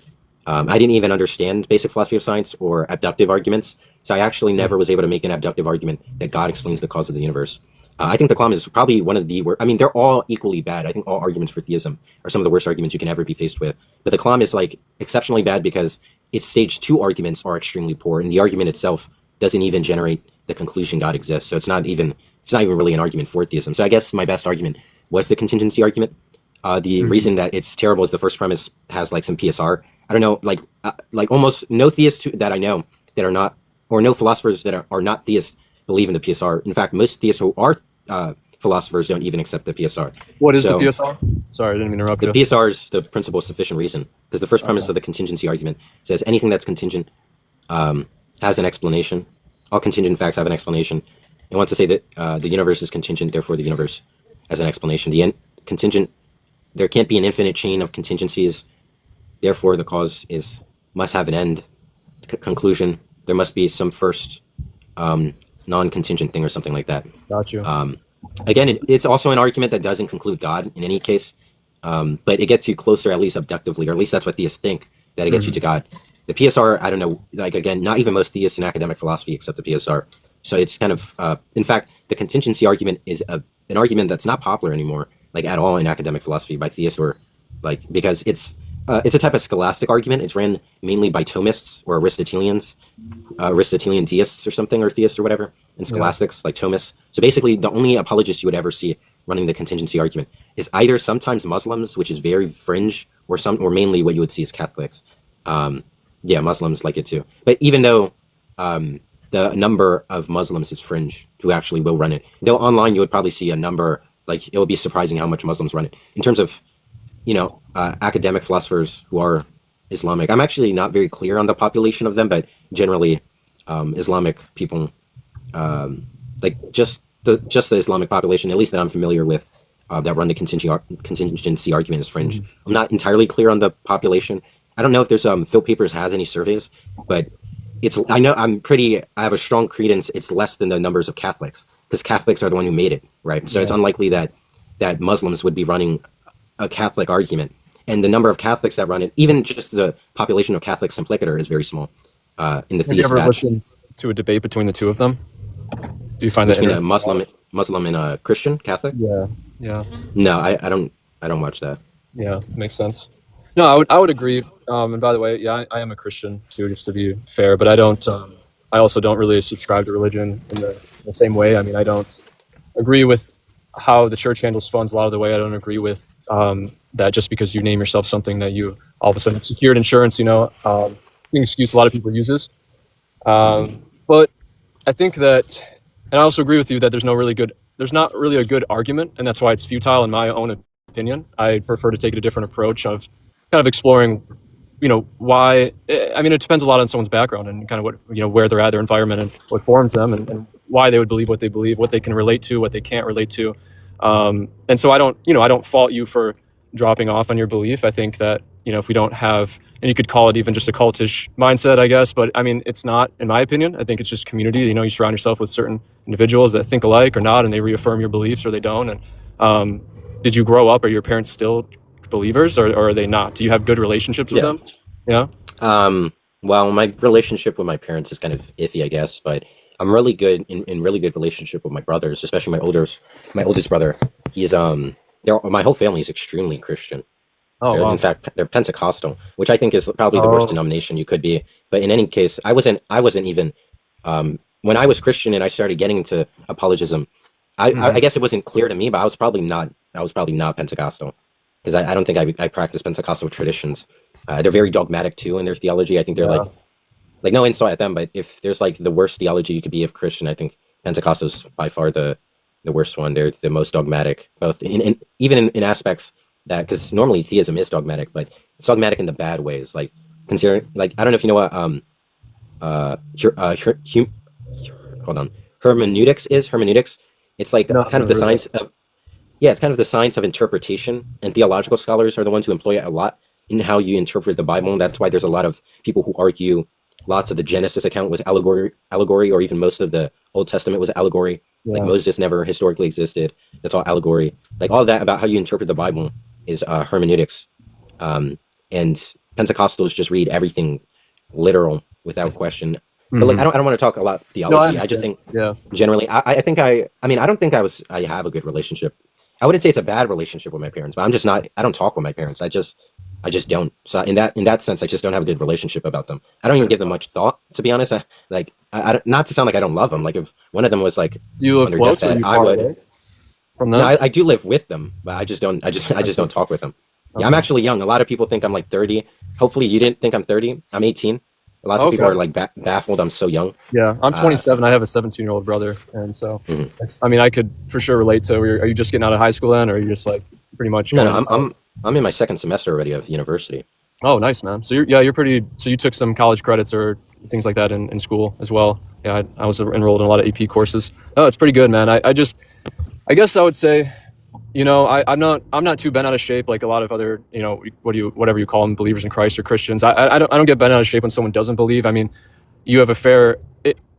I didn't even understand basic philosophy of science or abductive arguments, so I actually never was able to make an abductive argument that God explains the cause of the universe. I think the kalam is probably one of the worst. I mean, they're all equally bad. I think all arguments for theism are some of the worst arguments you can ever be faced with. But the kalam is like exceptionally bad because its stage 2 arguments are extremely poor, and the argument itself doesn't even generate the conclusion God exists. So it's not even really an argument for theism. So I guess my best argument was the contingency argument. The reason that it's terrible is the first premise has like some PSR. I don't know, like almost no theists that I know that are not, or no philosophers that are not theists believe in the PSR. In fact, most theists who are philosophers don't even accept the PSR. What is the PSR? Sorry, I didn't mean to interrupt you. The PSR is the principle of sufficient reason, because the first premise of the contingency argument says anything that's contingent has an explanation. All contingent facts have an explanation. It wants to say that the universe is contingent, therefore the universe has an explanation. There can't be an infinite chain of contingencies, therefore the cause must have an end. Conclusion, there must be some first non-contingent thing or something like that. Got you. Again, it's also an argument that doesn't conclude God in any case, but it gets you closer, at least abductively, or at least that's what theists think, that it gets you to God. The PSR, I don't know, like again, not even most theists in academic philosophy accept the PSR. So it's kind of, in fact, the contingency argument is an argument that's not popular anymore, like at all in academic philosophy by theists, or like, because it's a type of scholastic argument. It's ran mainly by Thomists or Aristotelians, Aristotelian deists or something, or theists or whatever, and scholastics like Thomists. So basically, the only apologists you would ever see running the contingency argument is either sometimes Muslims, which is very fringe, or mainly what you would see is Catholics. Muslims like it too. But even though the number of Muslims is fringe who actually will run it, though online you would probably see a number, like it would be surprising how much Muslims run it. In terms of academic philosophers who are Islamic, I'm actually not very clear on the population of them, but generally Islamic people, like just the Islamic population, at least that I'm familiar with, that run the contingency argument is fringe. I'm not entirely clear on the population. I don't know if there's Phil Papers has any surveys, but I have a strong credence it's less than the numbers of Catholics, because Catholics are the one who made it, right? So it's unlikely that Muslims would be running a Catholic argument, and the number of Catholics that run it, even just the population of Catholics implicator, is very small. In the Have you theist ever batch, listened to a debate between the two of them? Do you find that between a interesting? Muslim and a Christian Catholic. Yeah. Yeah. No, I don't watch that. Yeah, makes sense. No, I would agree. And by the way, yeah, I am a Christian too, just to be fair. But I don't. I also don't really subscribe to religion in the same way. I mean, I don't agree with how the church handles funds a lot of the way. I don't agree with that just because you name yourself something that you all of a sudden secured insurance. An excuse a lot of people uses. But I think that, and I also agree with you that there's not really a good argument, and that's why it's futile in my own opinion. I prefer to take a different approach of kind of exploring, why. I mean, it depends a lot on someone's background and kind of what, where they're at, their environment, and what forms them, and why they would believe what they believe, what they can relate to, what they can't relate to. And so I don't fault you for dropping off on your belief. I think that, if we don't have, and you could call it even just a cultish mindset, I guess, but I mean, it's not, in my opinion. I think it's just community. You surround yourself with certain individuals that think alike or not, and they reaffirm your beliefs or they don't. And did you grow up? Are your parents still believers, or are they not? Do you have good relationships with Yeah. them? Yeah. Well, my relationship with my parents is kind of iffy, I guess, but I'm really good in really good relationship with my brothers, especially my oldest brother. He's my whole family is extremely Christian. Oh, In wow. fact, they're Pentecostal, which I think is probably the worst Oh. denomination you could be. But in any case, I wasn't even when I was Christian and I started getting into apologism. I guess it wasn't clear to me, but I was probably not Pentecostal, because I don't think I practice Pentecostal traditions. They're very dogmatic too in their theology. I think they're Yeah. like no insult at them, but if there's like the worst theology you could be of Christian, I think Pentecostal is by far the worst one. They're the most dogmatic, both even in aspects that, because normally theism is dogmatic, but it's dogmatic in the bad ways. Like consider, like, I don't know if you know what hold on, hermeneutics is. Hermeneutics, it's like No, kind of no, the really. science of, yeah, it's kind of the science of interpretation, and theological scholars are the ones who employ it a lot in how you interpret the Bible. And that's why there's a lot of people who argue lots of the Genesis account was allegory, or even most of the Old Testament was allegory. Like Yeah. Moses never historically existed. That's all allegory. Like all of that about how you interpret the Bible is hermeneutics. And Pentecostals just read everything literal without question. But like, Mhm. I don't want to talk a lot No, I theology. I just understand. think Yeah. generally, I think I mean, I don't think I have a good relationship. I wouldn't say it's a bad relationship with my parents, but I'm just not. I don't talk with my parents. I just don't. So in that sense, I just don't have a good relationship about them. I don't even give them much thought, to be honest. Not to sound like I don't love them. Like if one of them was like Do you live on their close or are deathbed, you I far would. away from No, them? I do live with them, but I just don't. I just don't talk with them. Yeah, I'm Okay. actually young. A lot of people think I'm like 30. Hopefully, you didn't think I'm 30. I'm 18. Lots of people Okay. are like baffled I'm so young. Yeah, I'm Uh, 27. I have a 17-year-old brother, and so Mhm. I mean, I could for sure relate to. Are you just getting out of high school then, or are you just like pretty much No, going no, into college? I'm in my second semester already of university. Oh, nice, man. So you're pretty. So you took some college credits or things like that in school as well. Yeah, I was enrolled in a lot of AP courses. Oh, it's pretty good, man. I guess I would say, I'm not too bent out of shape like a lot of other, whatever you call them, believers in Christ or Christians. I don't get bent out of shape when someone doesn't believe. I mean, you have a fair.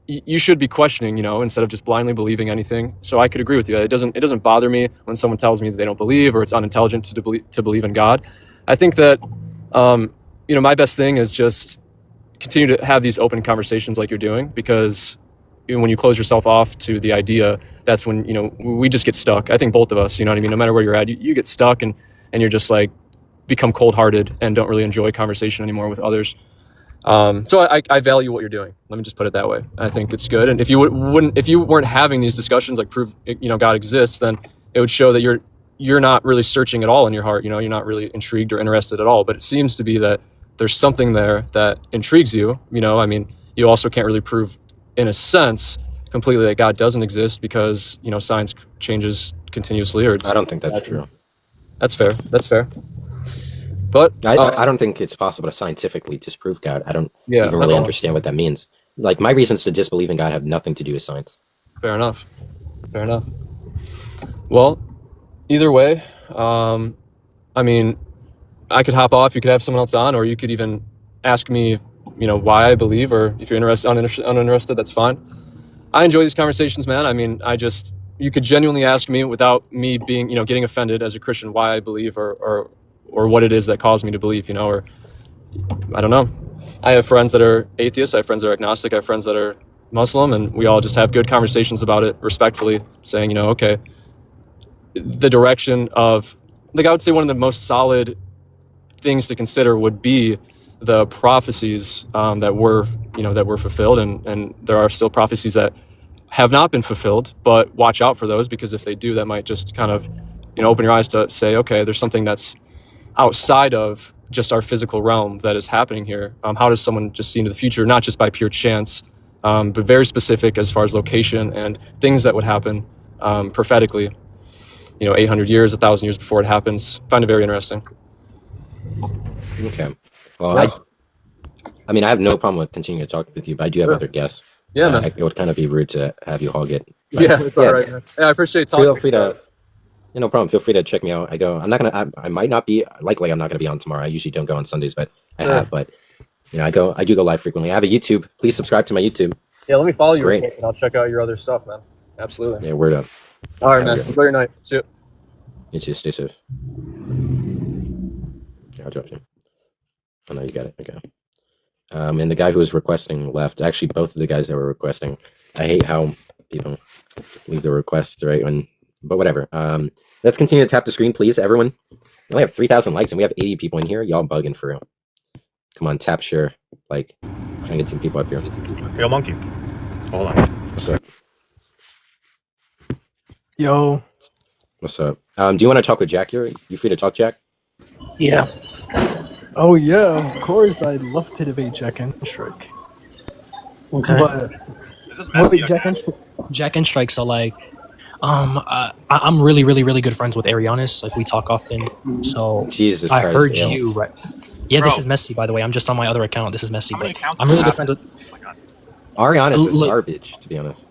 You should be questioning, instead of just blindly believing anything. So I could agree with you. It doesn't bother me when someone tells me that they don't believe or it's unintelligent to believe in God. I think that, my best thing is just continue to have these open conversations like you're doing, because when you close yourself off to the idea, that's when, we just get stuck. I think both of us, you know what I mean? No matter where you're at, you get stuck and you're just like become cold-hearted and don't really enjoy conversation anymore with others. So I value what you're doing. Let me just put it that way. I think it's good. And if you weren't having these discussions, like prove, God exists, then it would show that you're not really searching at all in your heart. You're not really intrigued or interested at all. But it seems to be that there's something there that intrigues you. I mean, you also can't really prove, in a sense, completely that God doesn't exist because, science changes continuously. Or I don't think that's true. That's fair. That's fair. But I don't think it's possible to scientifically disprove God. I don't Yeah, even that's really all. understand what that means. Like my reasons to disbelieve in God have nothing to do with science. Fair enough. Fair enough. Well, either way, I mean, I could hop off. You could have someone else on, or you could even ask me, why I believe, or if you're uninterested, that's fine. I enjoy these conversations, man. I mean, I just, you could genuinely ask me without me being, getting offended as a Christian, why I believe or what it is that caused me to believe, or I don't know. I have friends that are atheists. I have friends that are agnostic. I have friends that are Muslim, and we all just have good conversations about it respectfully, saying, okay, the direction of, I would say one of the most solid things to consider would be the prophecies that were fulfilled, and there are still prophecies that have not been fulfilled, but watch out for those, because if they do, that might just kind of open your eyes to say, okay, there's something that's outside of just our physical realm that is happening here. How does someone just see into the future, not just by pure chance, but very specific as far as location and things that would happen prophetically, 800 years, 1,000 years before it happens. Find it very interesting. Okay. Well, I mean, I have no problem with continuing to talk with you, but I do have other guests. Yeah, man. It would kind of be rude to have you hog it. Yeah, it's all right, man. Yeah, I appreciate talking. Feel free to, no problem. Feel free to check me out. I might not be, likely I'm not going to be on tomorrow. I usually don't go on Sundays, but I have, but I do go live frequently. I have a YouTube. Please subscribe to my YouTube. Yeah, let me follow you, great. and I'll check out your other stuff, man. Absolutely. Yeah, word up. All right, man. Enjoy your night. See you. You too. Stay safe. Yeah, I'll drop you. Oh, no, you got it. Okay. And the guy who was requesting left. Actually, both of the guys that were requesting. I hate how people leave the requests right when, but whatever. Let's continue to tap the screen, please, everyone. We only have 3,000 likes and we have 80 people in here. Y'all bugging for real. Come on, tap share. Like, try and get some people up here. Yo, Monkey. Hold on. What's up? Yo. What's up? Do you want to talk with Jack here? You free to talk, Jack? Yeah. Oh yeah, of course. I'd love to debate Jack and Strike. Okay. But wait, Jack and Strike. So like, I'm really, really, really good friends with Arianis. Like we talk often. So Jesus I Christ, heard ew. you right. Yeah, Bro. This is messy, by the way. I'm just on my other account. This is messy, How many but accounts I'm do you really good have? friends with Oh my god. Arianis is Look- garbage, to be honest.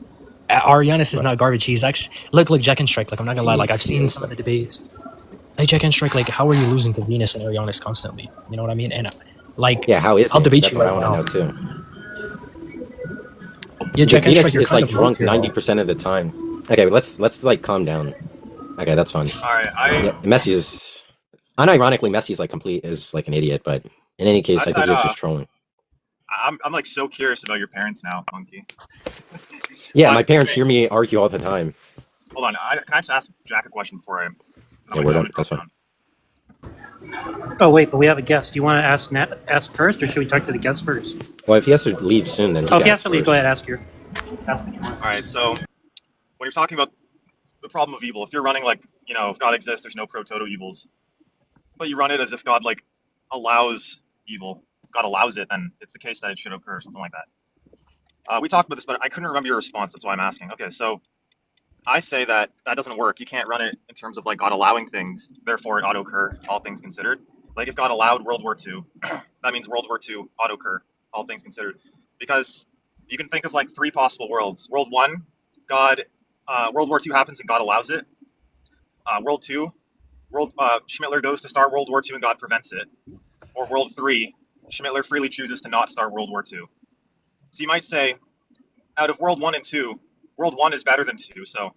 Arianis. Is not garbage. He's actually look Jack and Strike. Like I'm not gonna lie. Like I've seen some of the debates. Hey, Jack and Strike. Like how are you losing to Venus and Arianis constantly? You know what I mean? And like Yeah, how is I'll he? debate That's you what right I now. want to know too. Yeah, Jack and Venus Strike. You're is kind like of drunk here. 90% of the time. Okay, but let's like calm down. Okay, that's fine. All right, Yeah, Messi is unironically Messi is like an idiot, but in any case, I think he was just trolling. I'm like so curious about your parents now, Monkey. Yeah, my parents hear me argue all the time. Hold on, can I just ask Jack a question before I? Yeah, we're done. That's fine. Oh wait, but we have a guest. Do you want to ask first, or should we talk to the guest first? Well, if he has to leave soon, then Oh, if you have to leave, go ahead. Ask what you want. All right, so when you're talking about the problem of evil, if you're running like if God exists, there's no proto evils, but you run it as if God like allows evil. If God allows it, then it's the case that it should occur, something like that. We talked about this, but I couldn't remember your response. That's why I'm asking. Okay, so I say that doesn't work. You can't run it in terms of like God allowing things, therefore it auto-occur, all things considered. Like if God allowed World War II, that means World War II auto-occur, all things considered. Because you can think of like three possible worlds. World 1, World War II happens and God allows it. World 2, Schmittler goes to start World War II and God prevents it. Or World 3, Schmittler freely chooses to not start World War II. So you might say, out of World 1 and 2, World 1 is better than 2, so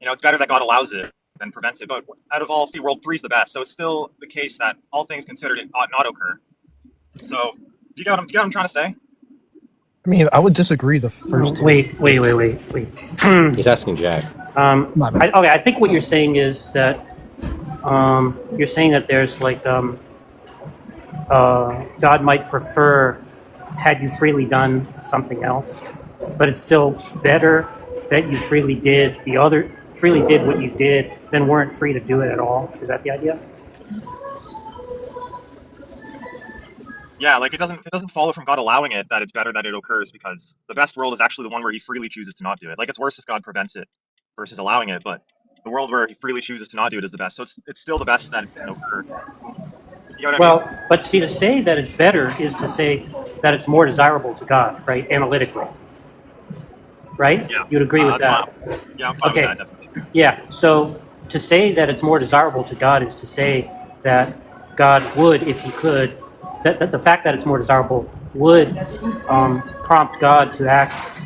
it's better that God allows it than prevents it. But out of all three, World 3 is the best. So it's still the case that all things considered, it ought not occur. So do you get what I'm trying to say? I mean, I would disagree the first two. Wait. He's asking Jack. I think what you're saying is that you're saying that there's like God might prefer had you freely done something else, but it's still better that you freely did what you did than weren't free to do it at all. Is that the idea? Yeah, like it doesn't follow from God allowing it that it's better that it occurs, because the best world is actually the one where he freely chooses to not do it. Like it's worse if God prevents it versus allowing it, but the world where he freely chooses to not do it is the best. So it's still the best that it can occur. You know what I mean? But see, to say that it's better is to say that it's more desirable to God, right? Analytically, right? Yeah. You'd agree with that? Fine. Yeah, I'm fine Okay. with that, definitely. Yeah. So to say that it's more desirable to God is to say that God would, if he could, that the fact that it's more desirable would prompt God to act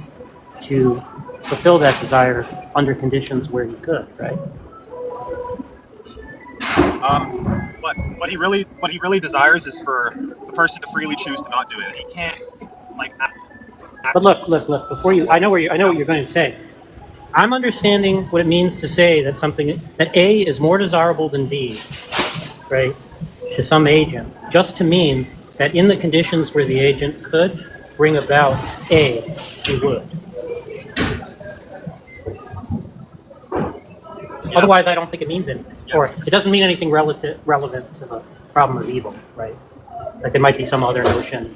to fulfill that desire under conditions where he could, right? What he really desires is for the person to freely choose to not do it. He can't like act. But look. Before you, I know what you're going to say. I'm understanding what it means to say that that A is more desirable than B, right? To some agent, just to mean that in the conditions where the agent could bring about A, he would. Yeah. Otherwise, I don't think it means anything, Yeah. or it doesn't mean anything relevant to the problem of evil, right? Like there might be some other notion.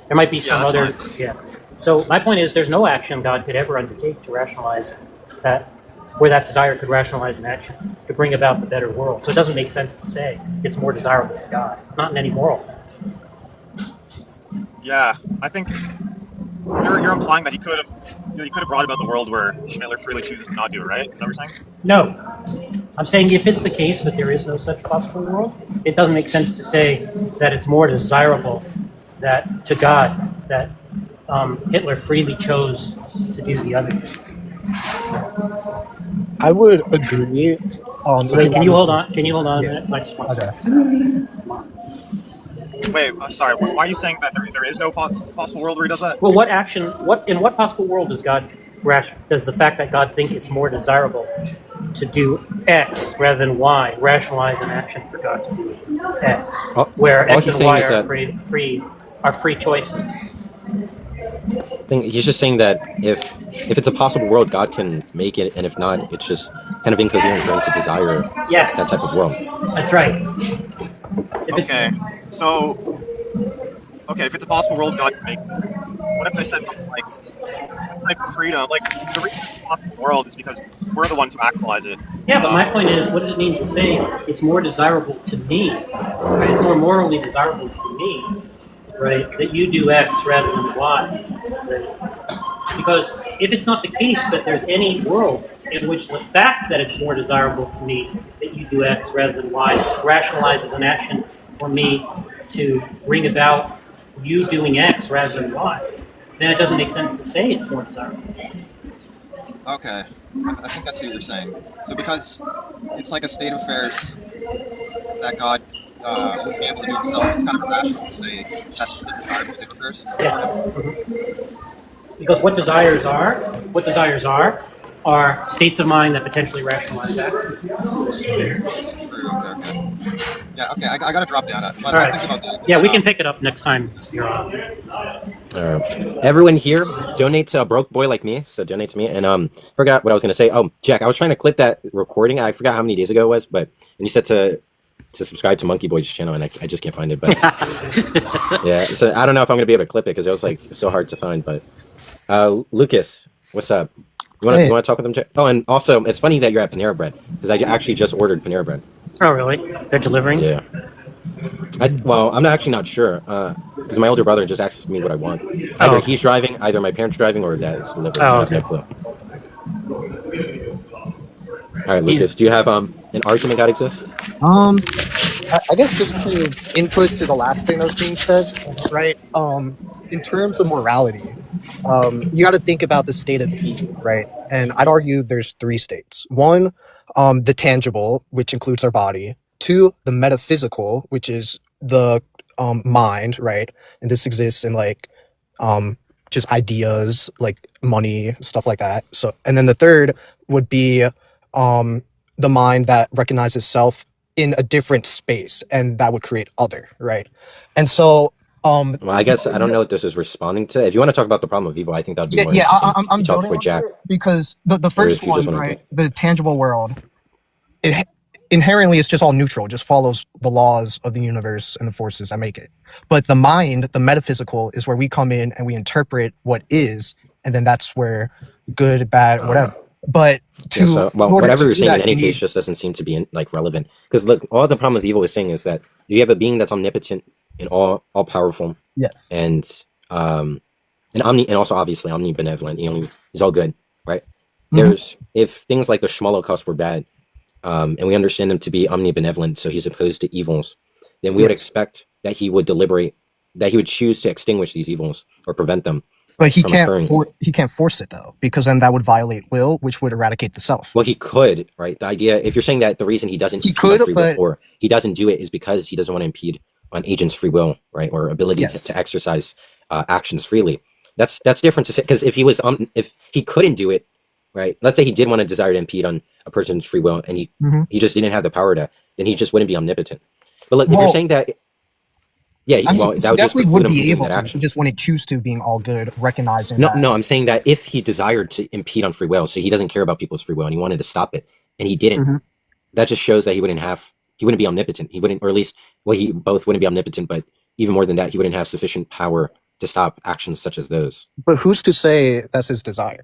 There might be some other, yeah. So my point is, there's no action God could ever undertake to rationalize that, where that desire could rationalize an action to bring about the better world. So it doesn't make sense to say it's more desirable to God, not in any moral sense. Yeah, I think you're implying that he could have brought about the world where Hitler freely chooses to not do it, right? Is that what you're saying? No. I'm saying if it's the case that there is no such possible world, it doesn't make sense to say that it's more desirable that to God that Hitler freely chose to do the other thing. I would agree. Wait, can you hold on? Can you hold on a minute? I just want to say. Wait, sorry. Why are you saying that there is no possible world where he does that? Well, in what possible world does the fact that God think it's more desirable to do X rather than Y rationalize an action for God to do X, where X and Y are free choices? I think he's just saying that if it's a possible world, God can make it, and if not, it's just kind of incoherent for him to desire that type of world. That's right. If it's a possible world, God can make it. What if they said something like this type of freedom? Like the reason it's a possible world is because we're the ones who actualize it. Yeah, but my point is, what does it mean to say it's more desirable to me? Right? It's more morally desirable to me, right, that you do X rather than Y. Right? Because if it's not the case that there's any world in which the fact that it's more desirable to me that you do X rather than Y rationalizes an action for me to bring about you doing X rather than Y, then it doesn't make sense to say it's more desirable. Okay, I think I see what you're saying. So because it's like a state of affairs that God wouldn't be able to do himself, it's kind of rational to say that's the desirable state of affairs? Yes. Because what desires are states of mind that potentially rationalize that. Okay. Yeah, okay, I gotta drop down. But all right. I'll think about this. Yeah, we can pick it up next time you're on. Everyone here, donate to a broke boy like me. So donate to me. And forgot what I was gonna say. Oh, Jack, I was trying to click that recording. I forgot how many days ago it was, but when you said to subscribe to monkeyboy's channel, and I just can't find it. But yeah, so I don't know if I'm gonna be able to clip it because it was like so hard to find. But Lucas, what's up? You want to talk with them, Jack? Oh, and also, it's funny that you're at Panera Bread because I actually just ordered Panera Bread. Oh, really? They're delivering? Yeah. I'm not sure because my older brother just asks me what I want. Either he's driving, either my parents driving, or dad's delivering. Oh, okay. All right, Lucas, do you have an argument that exists? I guess just to input to the last thing that was being said, right? In terms of morality, you got to think about the state of being, right? And I'd argue there's three states. One, the tangible, which includes our body. Two, the metaphysical, which is the mind, right? And this exists in like just ideas, like money, stuff like that. So, and then the third would be the mind that recognizes self in a different space, and that would create other, right? And so well, I guess I don't know what this is responding to. If you want to talk about the problem of evil, I think that would be more interesting. I'm building with Jack because the first one, right, the tangible world, it inherently is just all neutral, just follows the laws of the universe and the forces that make it. But the mind, the metaphysical, is where we come in and we interpret what is, and then that's where good, bad, whatever. But whatever you're saying in any case just doesn't seem to be relevant. Because look, all the problem of evil is saying is that you have a being that's omnipotent and all powerful. Yes. And also obviously omnibenevolent. He's all good, right? Mm-hmm. If things like the Schmolocaust were bad, and we understand him to be omnibenevolent, so he's opposed to evils, then we would expect that he would deliberate, that he would choose to extinguish these evils or prevent them. But he from can't occurring. he can't force it though, because then that would violate will, which would eradicate the self. Well, he could, right? The idea, if you're saying that the reason he doesn't He impede on could, free will, but or he doesn't do it, is because he doesn't want to impede on agents' free will, right, or ability yes. to exercise actions freely. That's different to say, because if he couldn't do it, right? Let's say he did want to desire to impede on a person's free will, and he just didn't have the power to, then he just wouldn't be omnipotent. But look, if you're Well, saying that, yeah, I mean, well, he that would just definitely preclude would him from be doing able that to. He action. just wouldn't choose to, being all good, recognizing No, that. no, I'm saying that if he desired to impede on free will, so he doesn't care about people's free will, and he wanted to stop it, and he didn't, Mhm. that just shows that he wouldn't be omnipotent. He wouldn't, or at least, well, he both wouldn't be omnipotent, but even more than that, he wouldn't have sufficient power to stop actions such as those. But who's to say that's his desire?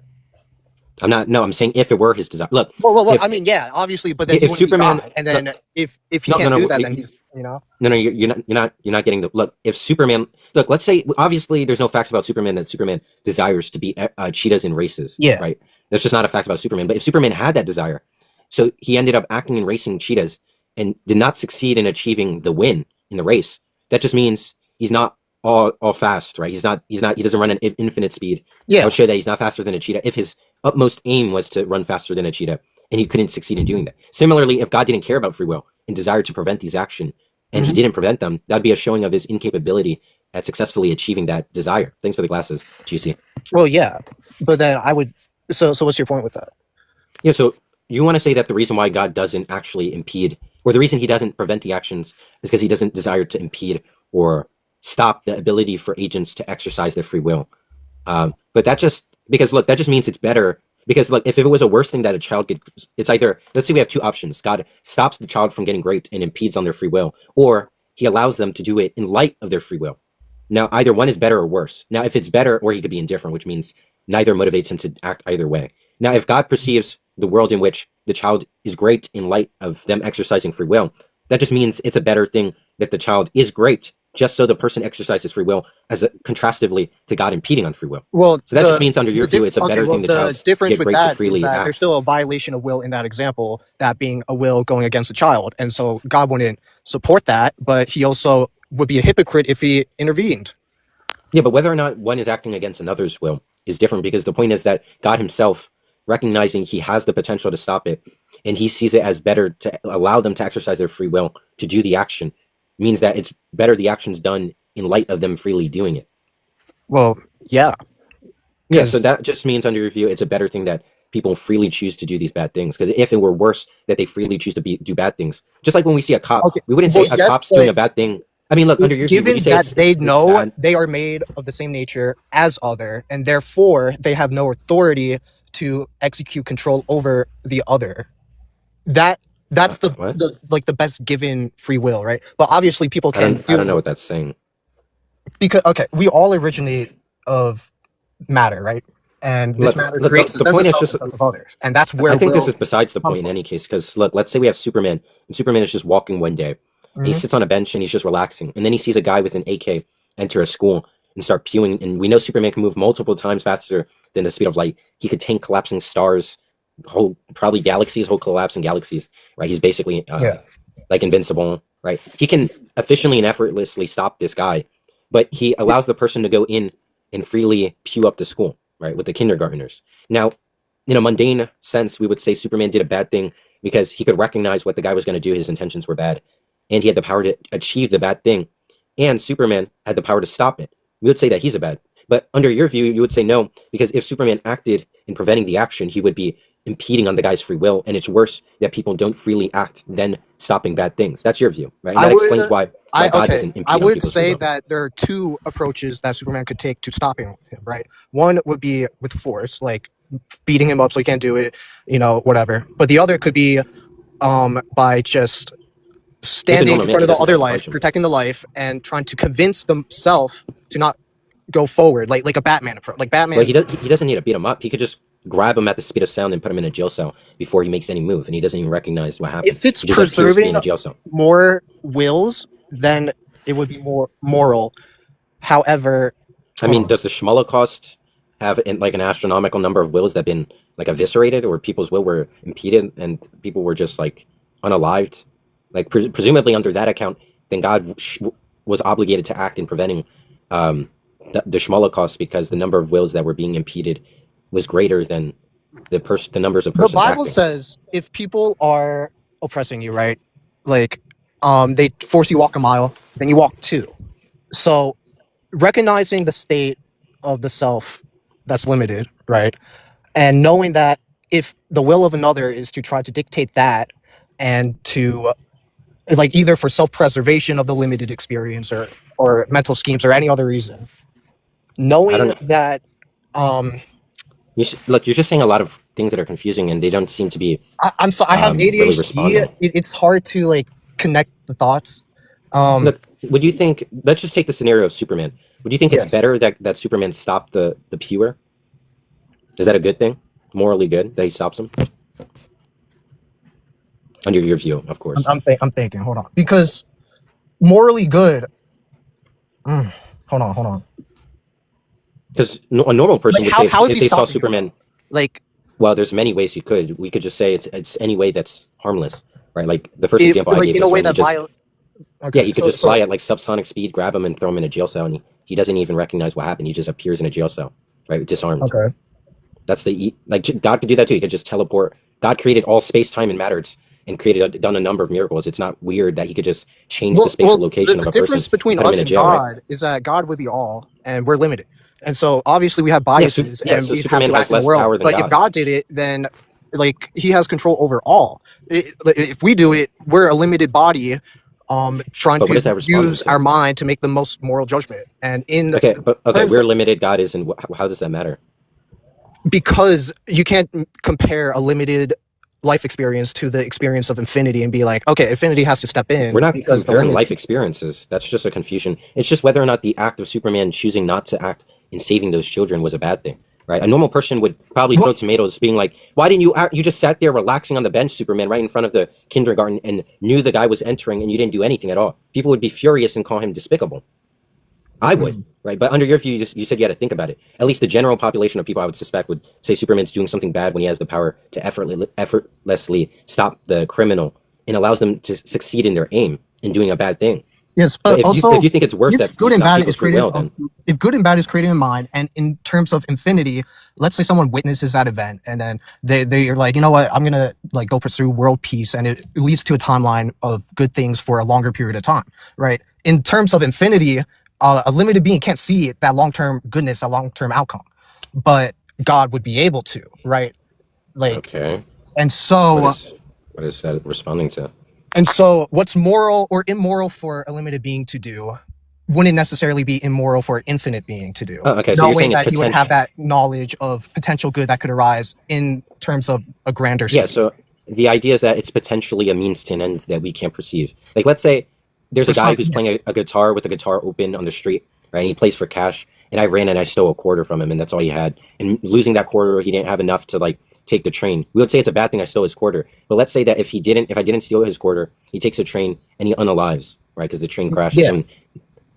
I'm saying if it were his desire. Look, Well, if, I mean, yeah, obviously, but then he if wouldn't Superman, be God. And then if he no, can't no, do no, that, then he's, no, you're not getting the look. If Superman, look, let's say, obviously, there's no facts about Superman that Superman desires to be cheetahs in races, Yeah. right? That's just not a fact about Superman. But if Superman had that desire, so he ended up acting in racing cheetahs and did not succeed in achieving the win in the race, that just means he's not all fast, right? He doesn't run an infinite speed. That Yeah. would show that he's not faster than a cheetah. If his utmost aim was to run faster than a cheetah, and he couldn't succeed in doing that. Similarly, if God didn't care about free will and desired to prevent these actions, and he didn't prevent them, that'd be a showing of his incapability at successfully achieving that desire. Thanks for the glasses, GC. Well, yeah, but then I would. So what's your point with that? Yeah, so you want to say that the reason why God doesn't actually impede, or the reason he doesn't prevent the actions, is because he doesn't desire to impede or stop the ability for agents to exercise their free will. But that just, because look, that just means it's better. Because look, if it was a worse thing that a child could, it's either, let's say we have two options. God stops the child from getting raped and impedes on their free will, or he allows them to do it in light of their free will. Now, either one is better or worse. Now, if it's better, or he could be indifferent, which means neither motivates him to act either way. Now, if God perceives the world in which the child is raped in light of them exercising free will, that just means it's a better thing that the child is raped, just so the person exercises free will, as contrastively to God impeding on free will. Well, so that just means under your view, it's a better thing the child difference get with raped that to freely is that act. there's still a violation of will in that example, that being a will going against a child, and so God wouldn't support that, but he also would be a hypocrite if he intervened. Yeah, but whether or not one is acting against another's will is different, because the point is that God himself, recognizing he has the potential to stop it, and he sees it as better to allow them to exercise their free will to do the action, means that it's better the action's done in light of them freely doing it. Well, yeah. Yeah, so that just means under your view, it's a better thing that people freely choose to do these bad things. Because if it were worse that they freely choose to do bad things, just like when we see a cop, we wouldn't say a cop's doing a bad thing. I mean, look, under your view, would you say given that they know bad? they are made of the same nature as other, and therefore they have no authority to execute control over the other. That's the best given free will, right? But obviously people can I don't know what that's saying. Because we all originate of matter, right? And this matter creates the point is just of others, and that's where I think this is besides the point in any case. Because look, let's say we have Superman, and Superman is just walking one day. He sits on a bench and he's just relaxing, and then he sees a guy with an AK enter a school and start pewing. And we know Superman can move multiple times faster than the speed of light. He could tank collapsing stars, whole collapsing galaxies. Right? He's basically like invincible. Right? He can efficiently and effortlessly stop this guy, but he allows the person to go in and freely pew up the school. Right? With the kindergartners. Now, in a mundane sense, we would say Superman did a bad thing because he could recognize what the guy was going to do. His intentions were bad, and he had the power to achieve the bad thing, and Superman had the power to stop it. We would say that he's a bad. But under your view, you would say no, because if Superman acted in preventing the action, he would be impeding on the guy's free will, and it's worse that people don't freely act than stopping bad things. That's your view, right? And that explains why God doesn't impede on I would people's say free will. that there are two approaches that Superman could take to stopping him, right? One would be with force, like beating him up so he can't do it, whatever. But the other could be by just standing in front of the other life, protecting the life, and trying to convince themselves to not go forward, like a Batman approach. Like Batman, well, he doesn't need to beat him up. He could just grab him at the speed of sound and put him in a jail cell before he makes any move, and he doesn't even recognize what happened. If it's preserving more wills, then it would be more moral. However, I mean, does the Schmolocaust have an astronomical number of wills that have been eviscerated, or people's will were impeded and people were just unalived? Presumably under that account, then God was obligated to act in preventing the Holocaust because the number of wills that were being impeded was greater than the numbers of The persons Bible acting. says if people are oppressing you, right? Like, they force you to walk a mile, then you walk two. So recognizing the state of the self that's limited, right? And knowing that if the will of another is to try to dictate that and to like either for self-preservation of the limited experience or mental schemes or any other reason, I knowing don't know. that Look, you're just saying a lot of things that are confusing, and they don't seem to be I'm so I have really ADHD. responding. It's hard to like connect the thoughts. Look, would you think? Let's just take the scenario of Superman. Would you think it's Yes. better that Superman stopped the pure? Is that a good thing? Morally good that he stops him? Under your view, of course. I'm thinking. Hold on, because morally good. Hold on. Because a normal person Like, would say how is if he they saw stopping him? Superman. Like, Well, there's many ways you could. We could just say it's any way that's harmless, right? Like the first example I like gave in a was way when he that just Okay, he could just fly at like subsonic speed, grab him, and throw him in a jail cell, and he doesn't even recognize what happened. He just appears in a jail cell, right? Disarmed. Okay. That's like God could do that too. He could just teleport. God created all space, time, and matters, and done a number of miracles. It's not weird that he could just change the spatial location of the a person. difference between put him us in a and jail, God right? is that God would be all, and we're limited. And so obviously we have Yeah, so biases, and we have Superman to has act in the less world. power than But if God. God did it, then like he has control over all. If we do it, we're a limited body, trying But what is that to responding use to? our mind to make the most moral judgment. And in Okay, terms we're of, limited. God isn't. How does that matter? because you can't compare a limited life experience to the experience of infinity and be like, okay, infinity has to step in We're not because the comparing limit. life experiences. That's just a confusion. It's just whether or not the act of Superman choosing not to act in saving those children was a bad thing, right? A normal person would probably throw tomatoes, being like, "Why didn't you act? You just sat there relaxing on the bench, Superman, right in front of the kindergarten, and knew the guy was entering, and you didn't do anything at all." People would be furious and call him despicable. I would, right? But under your view, you said you had to think about it. At least the general population of people, I would suspect, would say Superman's doing something bad when he has the power to effortlessly stop the criminal and allows them to succeed in their aim in doing a bad thing. Yes, But but also if you think it's worse that if good you and stop bad people's is free created, will, then if good and bad is created in mind, and in terms of infinity, let's say someone witnesses that event, and then they're like, you know what, I'm gonna like go pursue world peace, and it leads to a timeline of good things for a longer period of time, right? In terms of infinity, a limited being can't see that long-term goodness, a long-term outcome, but God would be able to, right? Like, okay. and so. What is that responding to? And so what's moral or immoral for a limited being to do wouldn't necessarily be immoral for an infinite being to do. Oh, okay, so you're saying it's that he would have potential. that knowledge of potential good that could arise in terms of a grander scheme. Yeah, so the idea is that it's potentially a means to an end that we can't perceive. Like, let's say there's a guy who's playing a guitar with a guitar open on the street, right? And he plays for cash, and I ran and I stole a quarter from him, and that's all he had. And losing that quarter, he didn't have enough to like take the train. We would say it's a bad thing I stole his quarter. But let's say that if I didn't steal his quarter, he takes a train and he unalives, right? Because the train crashes. Yeah. And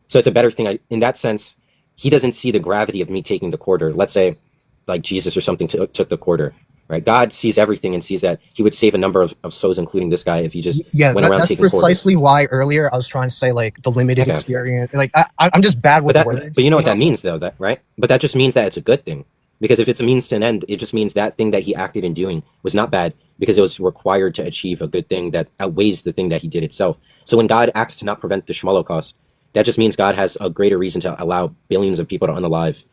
so it's a better thing. In that sense, he doesn't see the gravity of me taking the quarter. Let's say like Jesus or something took the quarter, right? God sees everything and sees that he would save a number of souls, including this guy, if he just went around that's taking quarters. precisely why earlier I was trying to say like the limited experience. Like I'm just bad with words. But you know what that means, though, right? But that just means that it's a good thing. Because if it's a means to an end, it just means that thing that he acted in doing was not bad because it was required to achieve a good thing that outweighs the thing that he did itself. So when God acts to not prevent the Holocaust, that just means God has a greater reason to allow billions of people to unalive.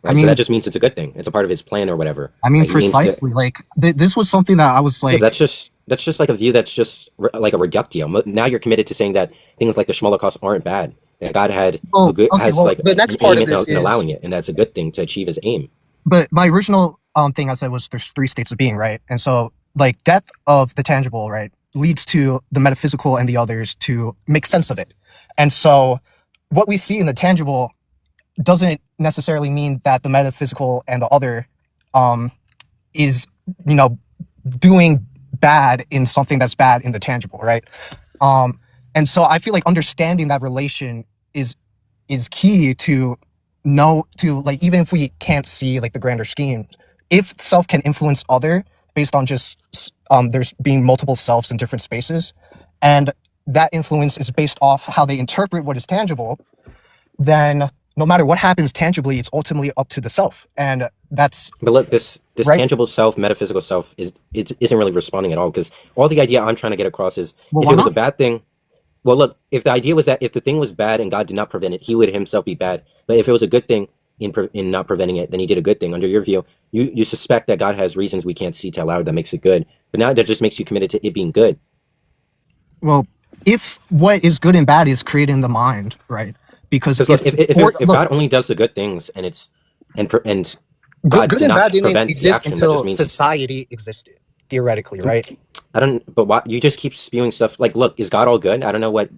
Right? I mean, so that just means it's a good thing. It's a part of his plan or whatever. I mean, Right? precisely. Like this was something that I was like. No, that's just like a view that's just like a reductio. Now you're committed to saying that things like the Holocaust aren't bad. That God had the next part of this in allowing it, and that's a good thing to achieve his aim. But my original thing I said was there's three states of being, right? And so like death of the tangible, right, leads to the metaphysical and the others to make sense of it. And so what we see in the tangible doesn't necessarily mean that the metaphysical and the other is, you know, doing bad in something that's bad in the tangible, right? And so I feel like understanding that relation is key to know, to like, even if we can't see like the grander scheme, if self can influence other based on just there's being multiple selves in different spaces, and that influence is based off how they interpret what is tangible, then no matter what happens tangibly, it's ultimately up to the self, and that's But look, this right. tangible self, metaphysical self, isn't really responding at all, because all the idea I'm trying to get across is Well, if why it was a not? bad thing. Well, look, if the idea was that if the thing was bad and God did not prevent it, he would himself be bad. But if it was a good thing in not preventing it, then he did a good thing. Under your view, you suspect that God has reasons we can't see to allow it that makes it good. But now that just makes you committed to it being good. Well, if what is good and bad is created in the mind, right? Because Because look, if God only does the good things and God good did and not bad didn't prevent the exist action, that just until means society existed, theoretically, right? I don't. But why you just keep spewing stuff like, look, is God all good? I don't know what.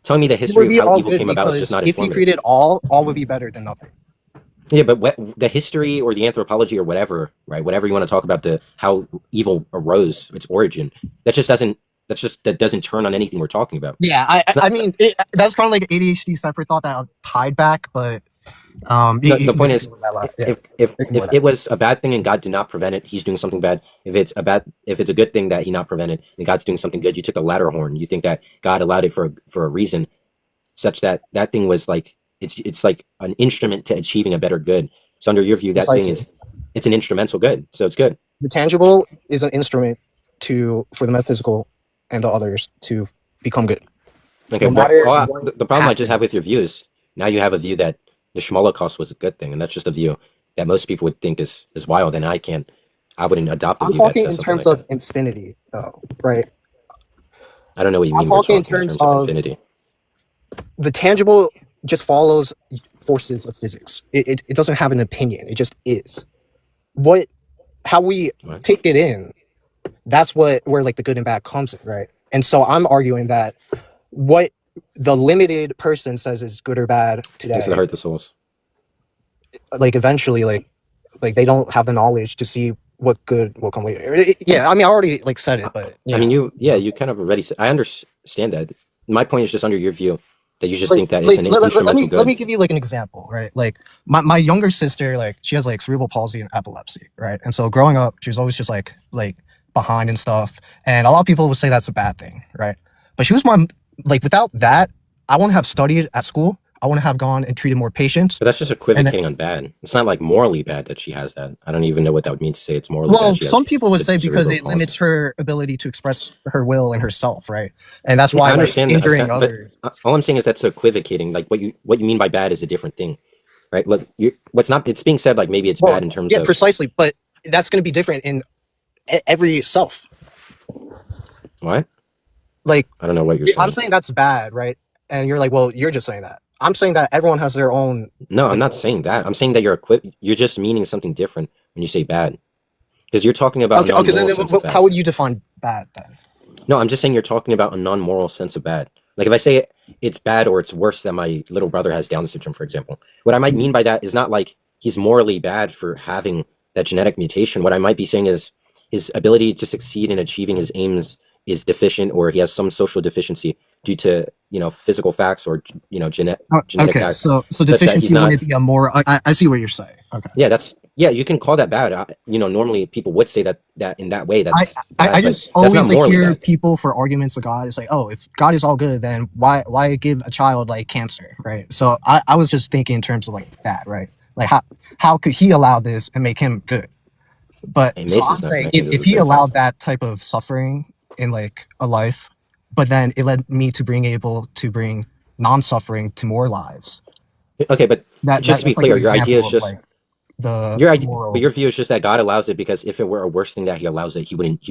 Telling me the It history would of be how all evil good came about is just because not if he informative. created all would be better than nothing. Yeah, but the history or the anthropology or whatever, right? Whatever you want to talk about, the how evil arose, its origin, that doesn't turn on anything we're talking about. Yeah, I mean that's kind of like ADHD separate thought that I tied back, but The point is, yeah, if ignore that. it was a bad thing and God did not prevent it, he's doing something bad. If it's a good thing that he not prevented and God's doing something good, you took the latter horn. You think that God allowed it for a reason, such that thing was like it's like an instrument to achieving a better good. So under your view, that thing Precisely. it's an instrumental good, so it's good. The tangible is an instrument for the metaphysical and the others to become good. Okay, No matter the problem I just have with happens. your view is now you have a view that the Shmolocaust was a good thing, and that's just a view that most people would think is wild, and I wouldn't adopt a I'm view that talking says in something terms like of that. infinity, though, right? I don't know what you I'm mean. We're talking in talking in terms terms of of infinity. the tangible just follows forces of physics. It doesn't have an opinion. It just is. How we What? take it in, that's where like the good and bad comes in, right? And so I'm arguing that what the limited person says is good or bad Into the today, heart, the souls. like eventually, like they don't have the knowledge to see what good will come later. Yeah, I mean, I already like said it, but I mean, you kind of already. I understand that. My point is just under your view that you just think that it's an instrumental good. let me give you like an example, right? Like my younger sister, like she has like cerebral palsy and epilepsy, right? And so growing up, she was always just like behind and stuff. And a lot of people would say that's a bad thing, right? But she was without that, I wouldn't have studied at school. I wouldn't have gone and treated more patients. But that's just equivocating on bad. It's not like morally bad that she has that. I don't even know what that would mean to say it's morally Well, bad. She has some people would say because cerebral it palsy. limits her ability to express her will and herself, right? And that's why I understand injuring that, others. but all I'm saying is that's equivocating. Like what you mean by bad is a different thing, right? Look, it's being said like maybe it's bad in terms yeah, of precisely, but that's going to be different in every self. what? Like I don't know what you're saying. I'm saying that's bad, right? And you're like, well, you're just saying that. I'm saying that everyone has their own. No, I'm not saying that. I'm saying that you're just meaning something different when you say bad, because you're talking about Okay, non-moral sense of bad. how would you define bad then? No, I'm just saying you're talking about a non-moral sense of bad. Like if I say it's bad or it's worse than my little brother has Down syndrome, for example, what I might mean by that is not like he's morally bad for having that genetic mutation. What I might be saying is his ability to succeed in achieving his aims is deficient, or he has some social deficiency due to physical facts or genetic Okay, facts. so that deficiency he's not. wouldn't be a more. I see what you're saying. Okay. Yeah, you can call that bad. Normally people would say that in that way. That's I bad, just but that's not always morally hear bad. people for arguments of God. It's like, oh, if God is all good, then why give a child like cancer, right? So I was just thinking in terms of like that, right? Like how could he allow this and make him good? But And so I'm Mason's not saying connecting if to he the allowed that type of suffering in like a life, but then it led me to bring non-suffering to more lives. Okay, but just to be That's like clear, an your idea is example of, just like, the your idea, moral. but your view is just that God allows it because if it were a worse thing that He allows it, He wouldn't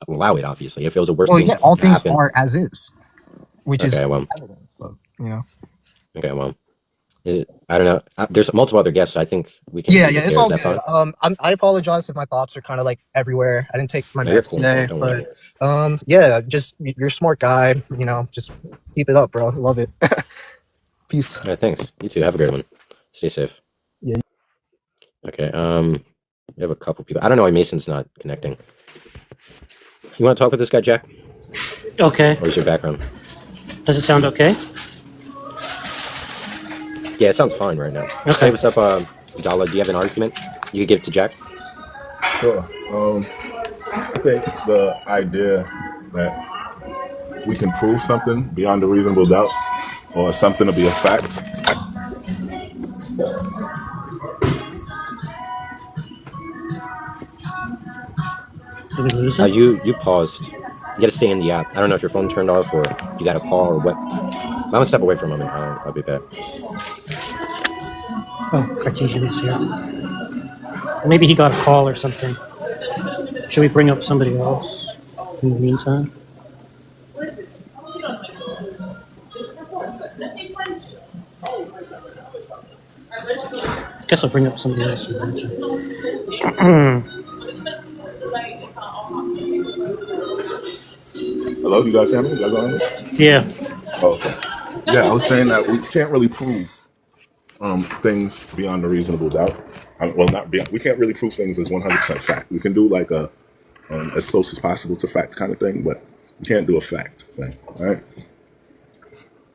allow it. Obviously, if it was a worse Well, thing yeah, all to things happen. are as is, which is Okay, well, evidence. So, you know. okay, well, I don't know. There's multiple other guests, so I think we can. Yeah, leave it it's there. all Is that good. fine? I apologize if my thoughts are kind of like everywhere. I didn't take my No, you're meds cool, man. today, Don't worry. but yeah, just you're a smart guy. Just keep it up, bro. Love it. Peace. Yeah, thanks. You too. Have a great one. Stay safe. Yeah. Okay. We have a couple people. I don't know why Mason's not connecting. You want to talk with this guy, Jack? Okay. Or is your background? Does it sound okay? Yeah, it sounds fine right now. Okay. Hey, what's up, Dala? Do you have an argument you could give to Jack? Sure. I think the idea that we can prove something beyond a reasonable doubt or something to be a fact Did we lose him? You paused. You gotta stay in the app. I don't know if your phone turned off or you got a call or what. I'm gonna step away for a moment. I'll be back. Oh, Cartesian is here. Maybe he got a call or something. Should we bring up somebody else in the meantime? Guess I'll bring up somebody else in the meantime. Hello, you guys hear me? You guys hear me? Yeah. Oh, okay. Yeah, I was saying that we can't really prove things beyond a reasonable doubt. Well, not beyond. We can't really prove things as 100% fact. We can do like a as close as possible to fact kind of thing, but we can't do a fact thing. Right?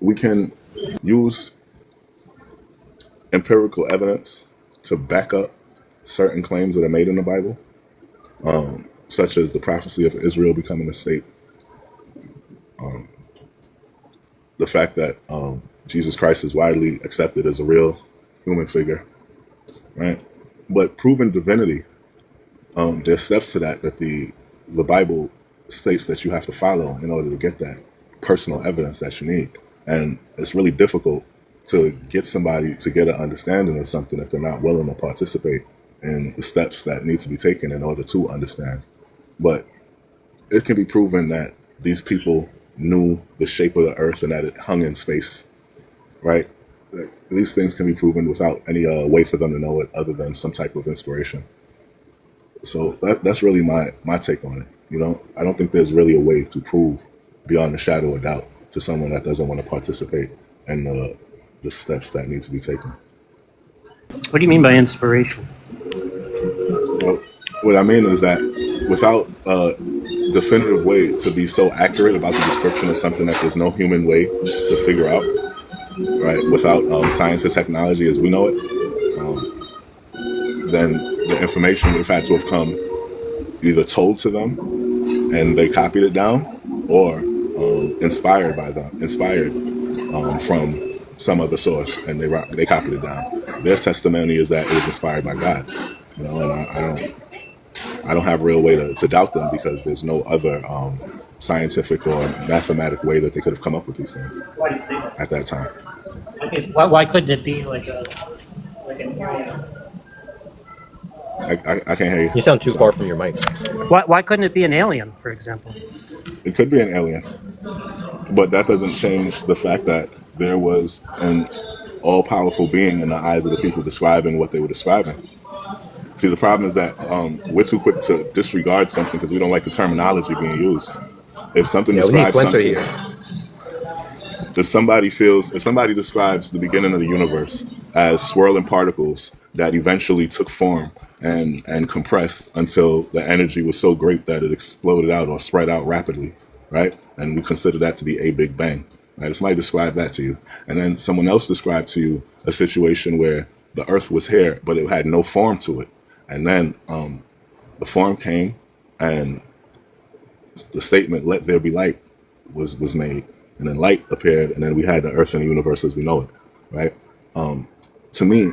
We can use empirical evidence to back up certain claims that are made in the Bible, such as the prophecy of Israel becoming a state, the fact that Jesus Christ is widely accepted as a real human figure, right? But proven divinity, there's steps to that the Bible states that you have to follow in order to get that personal evidence that you need. And it's really difficult to get somebody to get an understanding of something if they're not willing to participate in the steps that need to be taken in order to understand. But it can be proven that these people knew the shape of the earth and that it hung in space, right? These things can be proven without any way for them to know it other than some type of inspiration. So that's really my take on it. You know, I don't think there's really a way to prove beyond a shadow of doubt to someone that doesn't want to participate in the steps that need to be taken. What do you mean by inspiration? Well, what I mean is that without a definitive way to be so accurate about the description of something that there's no human way to figure out, right? Without science and technology as we know it, then the information would have had to have come either told to them and they copied it down, or inspired from some other source and they copied it down. Their testimony is that it was inspired by God. You know, and I don't have a real way to doubt them because there's no other scientific or mathematic way that they could have come up with these things at that time. Okay, why couldn't it be like an I can't hear you. You sound too far from your mic. Why couldn't it be an alien, for example? It could be an alien, but that doesn't change the fact that there was an all-powerful being in the eyes of the people describing what they were describing. See, the problem is that we're too quick to disregard something because we don't like the terminology being used. If something describes something, if somebody describes the beginning of the universe as swirling particles that eventually took form and compressed until the energy was so great that it exploded out or spread out rapidly, right? And we consider that to be a Big Bang, right? If somebody described that to you, and then someone else described to you a situation where the earth was here, but it had no form to it. And then the form came and the statement, let there be light, was made. And then light appeared, and then we had the earth and the universe as we know it, right? To me,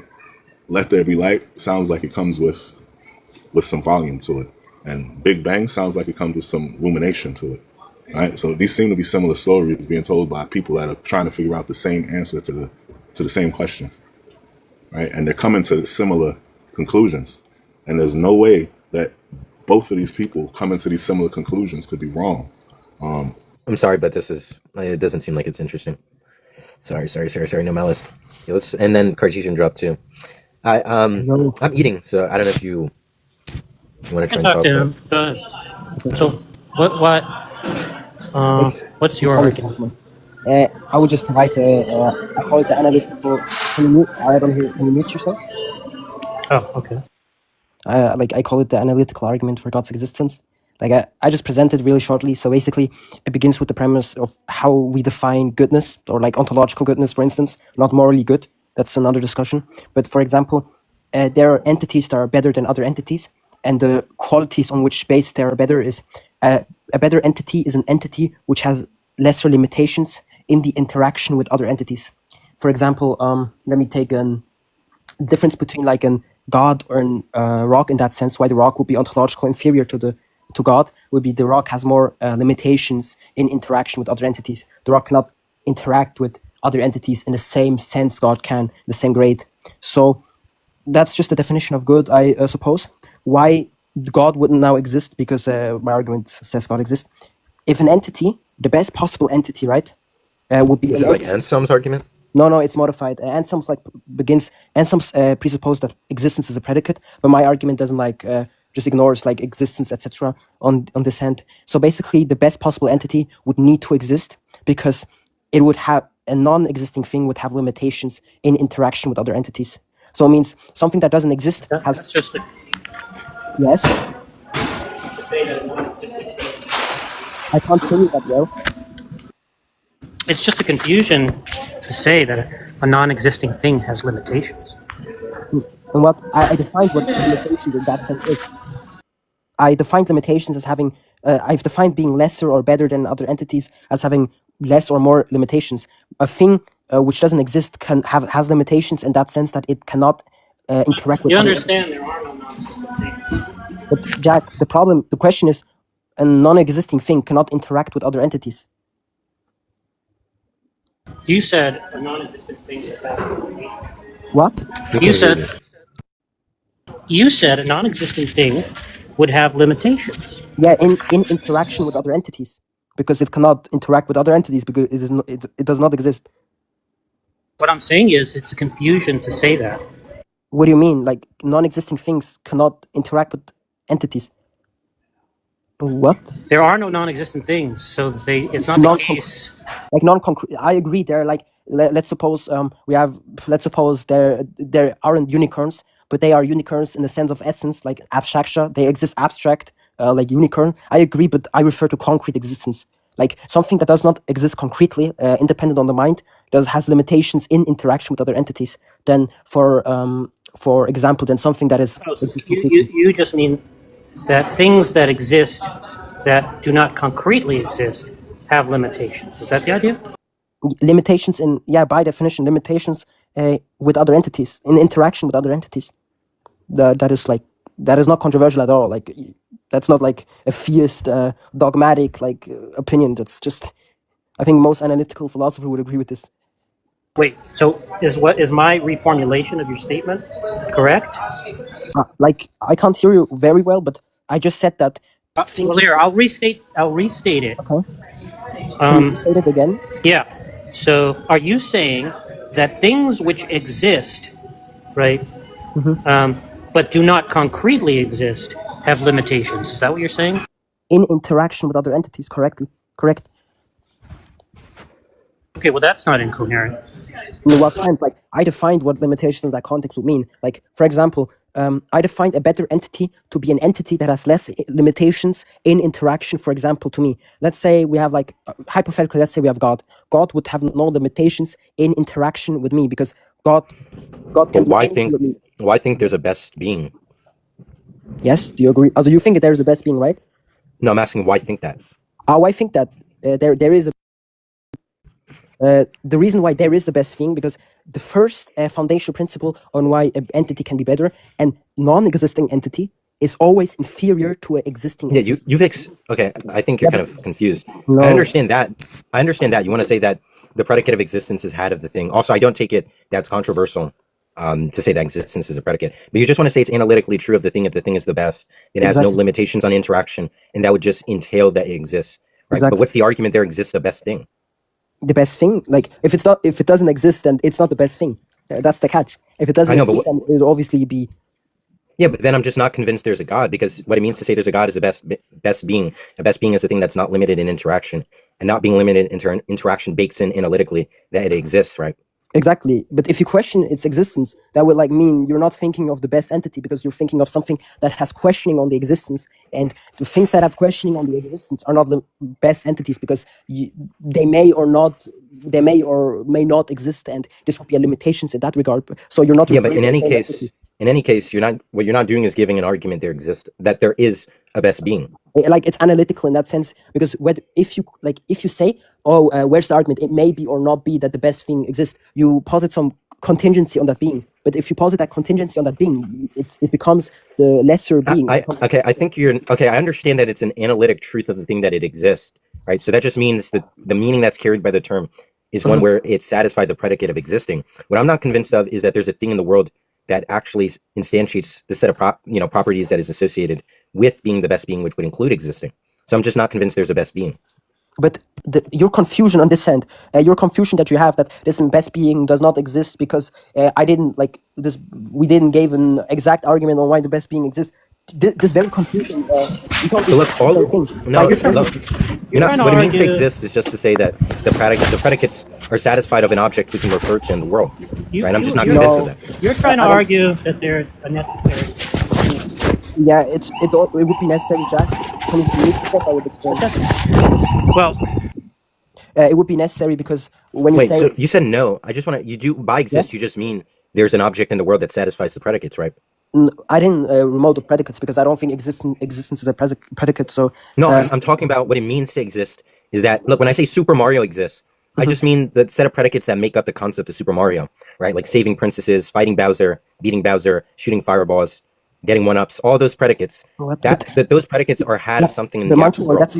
let there be light sounds like it comes with some volume to it. And Big Bang sounds like it comes with some rumination to it, right? So these seem to be similar stories being told by people that are trying to figure out the same answer to the same question, right? And they're coming to similar conclusions. And there's no way that both of these people coming to these similar conclusions could be wrong. I'm sorry, but it doesn't seem like it's interesting. Sorry. No malice. Yeah, and then Cartesian dropped too. I'm eating, so I don't know if you want to try and talk to him. Go ahead. So, what's your argument? I would just provide I call it the analytical. Can you mute yourself? Oh, okay. I call it the analytical argument for God's existence. I just present it really shortly. So basically, it begins with the premise of how we define goodness, or like ontological goodness, for instance, not morally good. That's another discussion. But for example, there are entities that are better than other entities, and the qualities on which based they are better is a better entity is an entity which has lesser limitations in the interaction with other entities. For example, let me take an difference between like an God or an rock in that sense, why the rock would be ontologically inferior to God, would be the rock has more limitations in interaction with other entities. The rock cannot interact with other entities in the same sense God can, the same grade. So that's just the definition of good, I suppose. Why God wouldn't now exist? Because my argument says God exists. If an entity, the best possible entity, right, would be Is it like Anselm's argument? no, it's modified. Anselm's like Anselm's presuppose that existence is a predicate, but my argument doesn't like just ignores like existence, etc. on this end. So basically, the best possible entity would need to exist because it would have a non-existing thing would have limitations in interaction with other entities. So it means something that doesn't exist has That's just yes. to say that a non-existent thing. I can't hear you that well. It's just a confusion to say that a non-existing thing has limitations. And what I defined what limitations in that sense is. I defined limitations as having, I've defined being lesser or better than other entities as having less or more limitations. A thing which doesn't exist has limitations in that sense that it cannot interact with You other understand there are no non-existent things. But Jack, the question is, a non-existing thing cannot interact with other entities. You said a non-existent thing is bad. What? You said a non-existent thing would have limitations. Yeah, in interaction with other entities, because it cannot interact with other entities because it does not exist. What I'm saying is it's a confusion to say that. What do you mean? Like non-existing things cannot interact with entities? What? There are no non-existent things, so it's not the case. Like non-concrete. I agree. There, like let's suppose there aren't unicorns, but they are unicorns in the sense of essence, like abstraction. They exist abstract, like unicorn. I agree, but I refer to concrete existence, like something that does not exist concretely, independent on the mind, has limitations in interaction with other entities. Then, for example, then something that is. Oh, so you just mean that things that exist that do not concretely exist have limitations. Is that the idea? Limitations by definition, limitations with other entities, in interaction with other entities. That is not controversial at all. Like that's not like a theist, dogmatic opinion. That's just, I think most analytical philosopher would agree with this. Wait, so is my reformulation of your statement correct? I can't hear you very well, but I just said that. Well, here I'll restate it. Okay. Can you say it again? Yeah. So, are you saying that things which exist, right, but do not concretely exist, have limitations? Is that what you're saying? In interaction with other entities, correct. Okay, well that's not incoherent. In what sense? Like I defined what limitations in that context would mean. Like for example, I defined a better entity to be an entity that has less limitations in interaction. For example, to me, let's say we have hypothetically, let's say we have God. God would have no limitations in interaction with me because God can. Why think there's a best being? Yes, do you agree? Also, you think there is a best being, right? No, I'm asking why think that. I think that there is a. The reason why there is the best thing, because the first foundational principle on why an entity can be better, and non-existing entity is always inferior to an existing entity. Okay, I think you're kind of confused. No. I understand that. You want to say that the predicate of existence is had of the thing. Also, I don't take it that's controversial to say that existence is a predicate. But you just want to say it's analytically true of the thing if the thing is the best. It has no limitations on interaction, and that would just entail that it exists. Right? Exactly. But what's the argument there exists the best thing? The best thing, like if it doesn't exist, then it's not the best thing. That's the catch. If it doesn't exist, then it would obviously be. Yeah, but then I'm just not convinced there's a God, because what it means to say there's a God is the best being. A best being is a thing that's not limited in interaction, and not being limited in interaction bakes in analytically that it exists, right? Exactly. But if you question its existence, that would mean you're not thinking of the best entity because you're thinking of something that has questioning on the existence, and the things that have questioning on the existence are not the best entities because they may or may not exist, and this would be a limitations in that regard. So you're not. Yeah, but in any case, what you're not doing is giving an argument that there is a best being. Like it's analytical in that sense, because if you say, where's the argument? It may be or not be that the best thing exists. You posit some contingency on that being. But if you posit that contingency on that being, it becomes the lesser being. Okay, I think you're okay. I understand that it's an analytic truth of the thing that it exists, right? So that just means that the meaning that's carried by the term is one where it satisfies the predicate of existing. What I'm not convinced of is that there's a thing in the world that actually instantiates the set of properties that is associated with being the best being, which would include existing. So I'm just not convinced there's a best being. But your confusion on this end, your confusion that you have that this best being does not exist because I didn't like this. We didn't give an exact argument on why the best being exists. This very confusion. Look, you're not. What it means to exist is just to say that the predicates are satisfied of an object we can refer to in the world. Right? I'm just not convinced of that. You're trying to argue that there's a necessary. Yeah, it would be necessary, Jack. Can you repeat yourself? I would explain. Well, it would be necessary because when you say so you said no. I just want to. You do by exist. You just mean there's an object in the world that satisfies the predicates, right? I didn't remote the predicates because I don't think existence is a predicate. So no, I'm talking about what it means to exist. Is that look when I say Super Mario exists, I just mean the set of predicates that make up the concept of Super Mario, right? Like saving princesses, fighting Bowser, beating Bowser, shooting fireballs, getting one-ups. All those predicates. Those predicates are had of something in the actual world. That's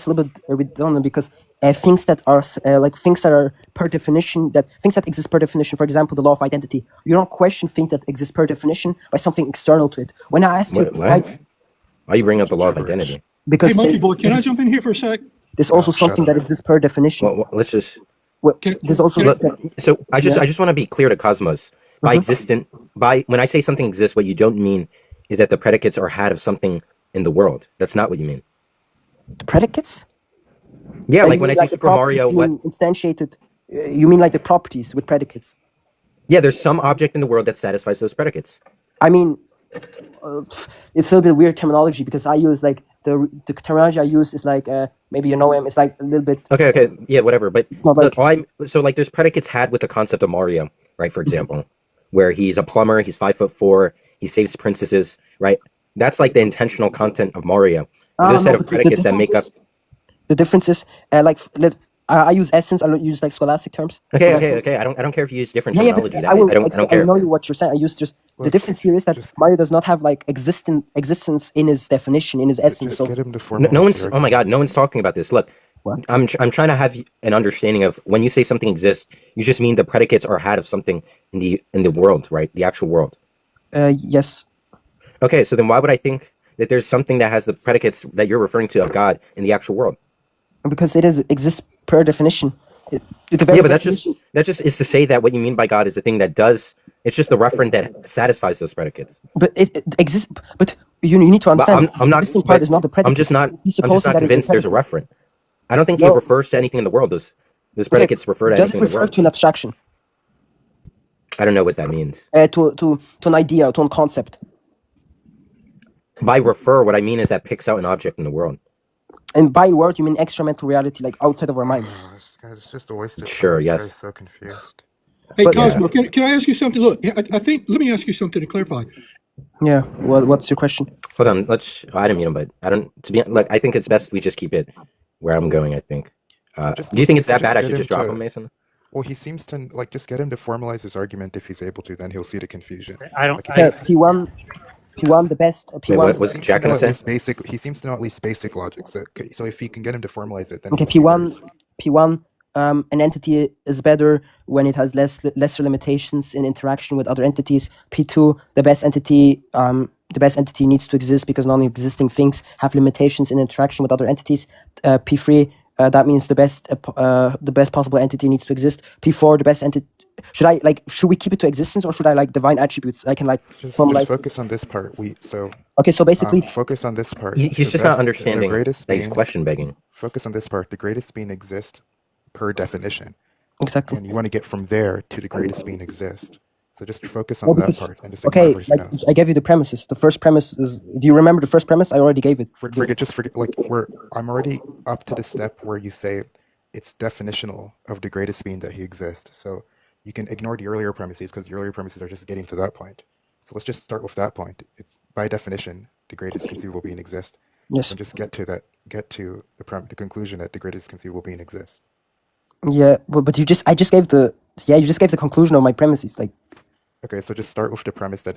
a little bit redundant because things that are things that are per definition, things that exist per definition, for example, the law of identity. You don't question things that exist per definition by something external to it. When I ask you, why you bring up the law of identity? Because hey, monkeyboy, can I jump in here for a sec? There's also something that exists per definition. Well, let's just. There's also. So I just want to be clear to Cosmos. By when I say something exists, what you don't mean is that the predicates are had of something in the world. That's not what you mean. The predicates? Yeah, like when I say Super Mario, what instantiated? You mean like the properties with predicates? Yeah, there's some object in the world that satisfies those predicates. I mean, it's a little bit weird terminology because I use like the terminology I use is like maybe you know him. It's like a little bit. Okay, yeah, whatever. But look, so like there's predicates had with the concept of Mario, right? For example, where he's a plumber, he's 5'4", he saves princesses, right? That's like the intentional content of Mario. Those set of predicates that make up. The difference is I use essence. I don't use like scholastic terms. Okay. I don't care if you use different terminology. I don't care. I know what you're saying. I use just the difference here is that Mario does not have like existence in his definition, in his essence. So get him to no one's. Oh my God, no one's talking about this. Look, I'm trying to have an understanding of when you say something exists, you just mean the predicates are had of something in the world, right? The actual world. Yes. Okay, so then why would I think that there's something that has the predicates that you're referring to of God in the actual world? Because it exists per definition. But that just is to say that what you mean by God is the thing that does. It's just the referent that satisfies those predicates. But it exists. But you need to understand. I'm not. Part is not the predicate. I'm just not convinced there's a referent. I don't think it refers to anything in the world. Those predicates refer to anything in the world. Refer to an abstraction. I don't know what that means. To an idea, to a concept. By refer, what I mean is that picks out an object in the world. And by word, you mean extra mental reality, like outside of our minds. It's just a waste of time. Sure, yes. This guy's so confused. Hey, Cosmo, can I ask you something? Look, I think, let me ask you something to clarify. Yeah, what's your question? Hold on, I didn't mean him, but I don't, to be, like, I think it's best we just keep it where I'm going, I think. Do you think it's that bad I should just drop him, Mason? Well, he seems to, like, just get him to formalize his argument if he's able to, then he'll see the confusion. P1 the best. P1. Wait, what's Jack gonna say? He seems to know at least basic logic. So if he can get him to formalize it, then okay. P1. An entity is better when it has lesser limitations in interaction with other entities. P2, the best entity needs to exist because non-existing things have limitations in interaction with other entities. P3, that means the best possible entity needs to exist. P4, the best entity. Should we keep it to existence or should I like divine attributes? I can like just focus on this part. Okay, so basically focus on this part. He's just not understanding that he's question begging. Focus on this part. The greatest being exists per definition. Exactly. And you want to get from there to the greatest being exists. So just focus on that part and just ignore okay, everything else. I gave you the premises. The first premise is. Do you remember the first premise? I already gave it. Forget. Like I'm already up to the step where you say it's definitional of the greatest being that he exists. So you can ignore the earlier premises because the earlier premises are just getting to that point. So let's just start with that point. It's by definition the greatest conceivable being exists. Yes. And just get to the conclusion that the greatest conceivable being exists. Yeah, but I just gave the Yeah, you just gave the conclusion of my premises. Like, Okay, so just start with the premise that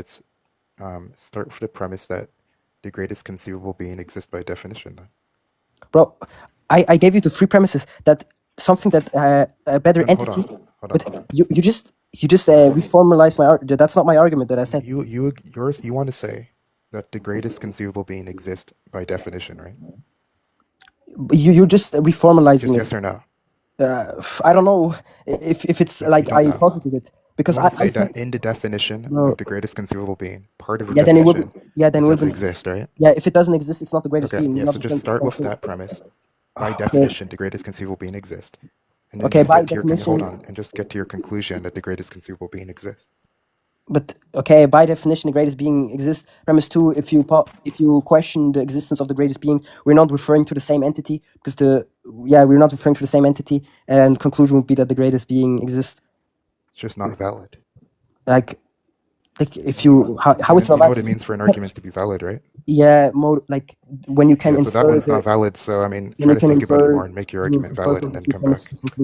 the greatest conceivable being exists by definition. Then. bro, I gave you the three premises that something that a better Then hold entity. on. But you just reformalized my argument. That's not my argument that I said. You want to say that the greatest conceivable being exists by definition, right? You just reformalizing Just it. yes or no? I don't know if it's You like don't I know. posited it because You want to say I that think, in the definition bro, of the greatest conceivable being, part of the yeah, then it definition would, yeah, then is it that it would, exists, right? yeah. If it doesn't exist, it's not the greatest Okay, being. yeah. Not So the just start same with thing. that premise. By Okay. definition, the greatest conceivable being exists, and then Okay, just by get to hold definition. on, and just get to your conclusion that the greatest conceivable being exists. But okay, by definition, the greatest being exists. Premise two: if you question the existence of the greatest beings, we're not referring to the same entity because we're not referring to the same entity. And conclusion would be that the greatest being exists. It's just not valid. Like if you how it's not You know what valid. it means for an argument to be valid, right? Yeah, like when you can Yeah, so that infer one's not valid. So I mean, when try you to can think about it infer more and make your argument valid, and then come back.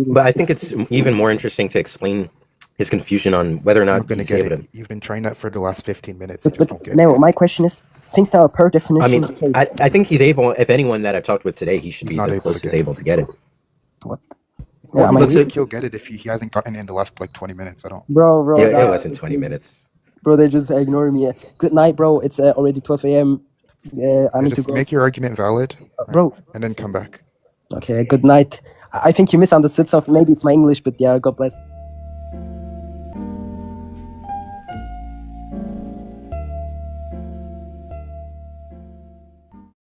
But I think it's even more interesting to explain his confusion on whether or It's not not going to he's get able it. to. You've been trying that for the last 15 minutes. You But just don't get no, it. my question is, things that are per I definition mean, the case. I think he's able. If anyone that I've talked with today, he should He's be not the able to closest get it. able to get it. What? Well, Yeah, I am I mean, Look, you so, think he'll get it if he hasn't gotten it in the last like 20 minutes. I don't. bro, it that, wasn't 20 minutes. bro, they just ignoring me. Good night, bro. It's already 12 a.m. I Yeah, need to just go. make your argument valid, right? Bro. And then come back. Okay, good night. I think you misunderstood something. Maybe it's my English, but yeah, God bless.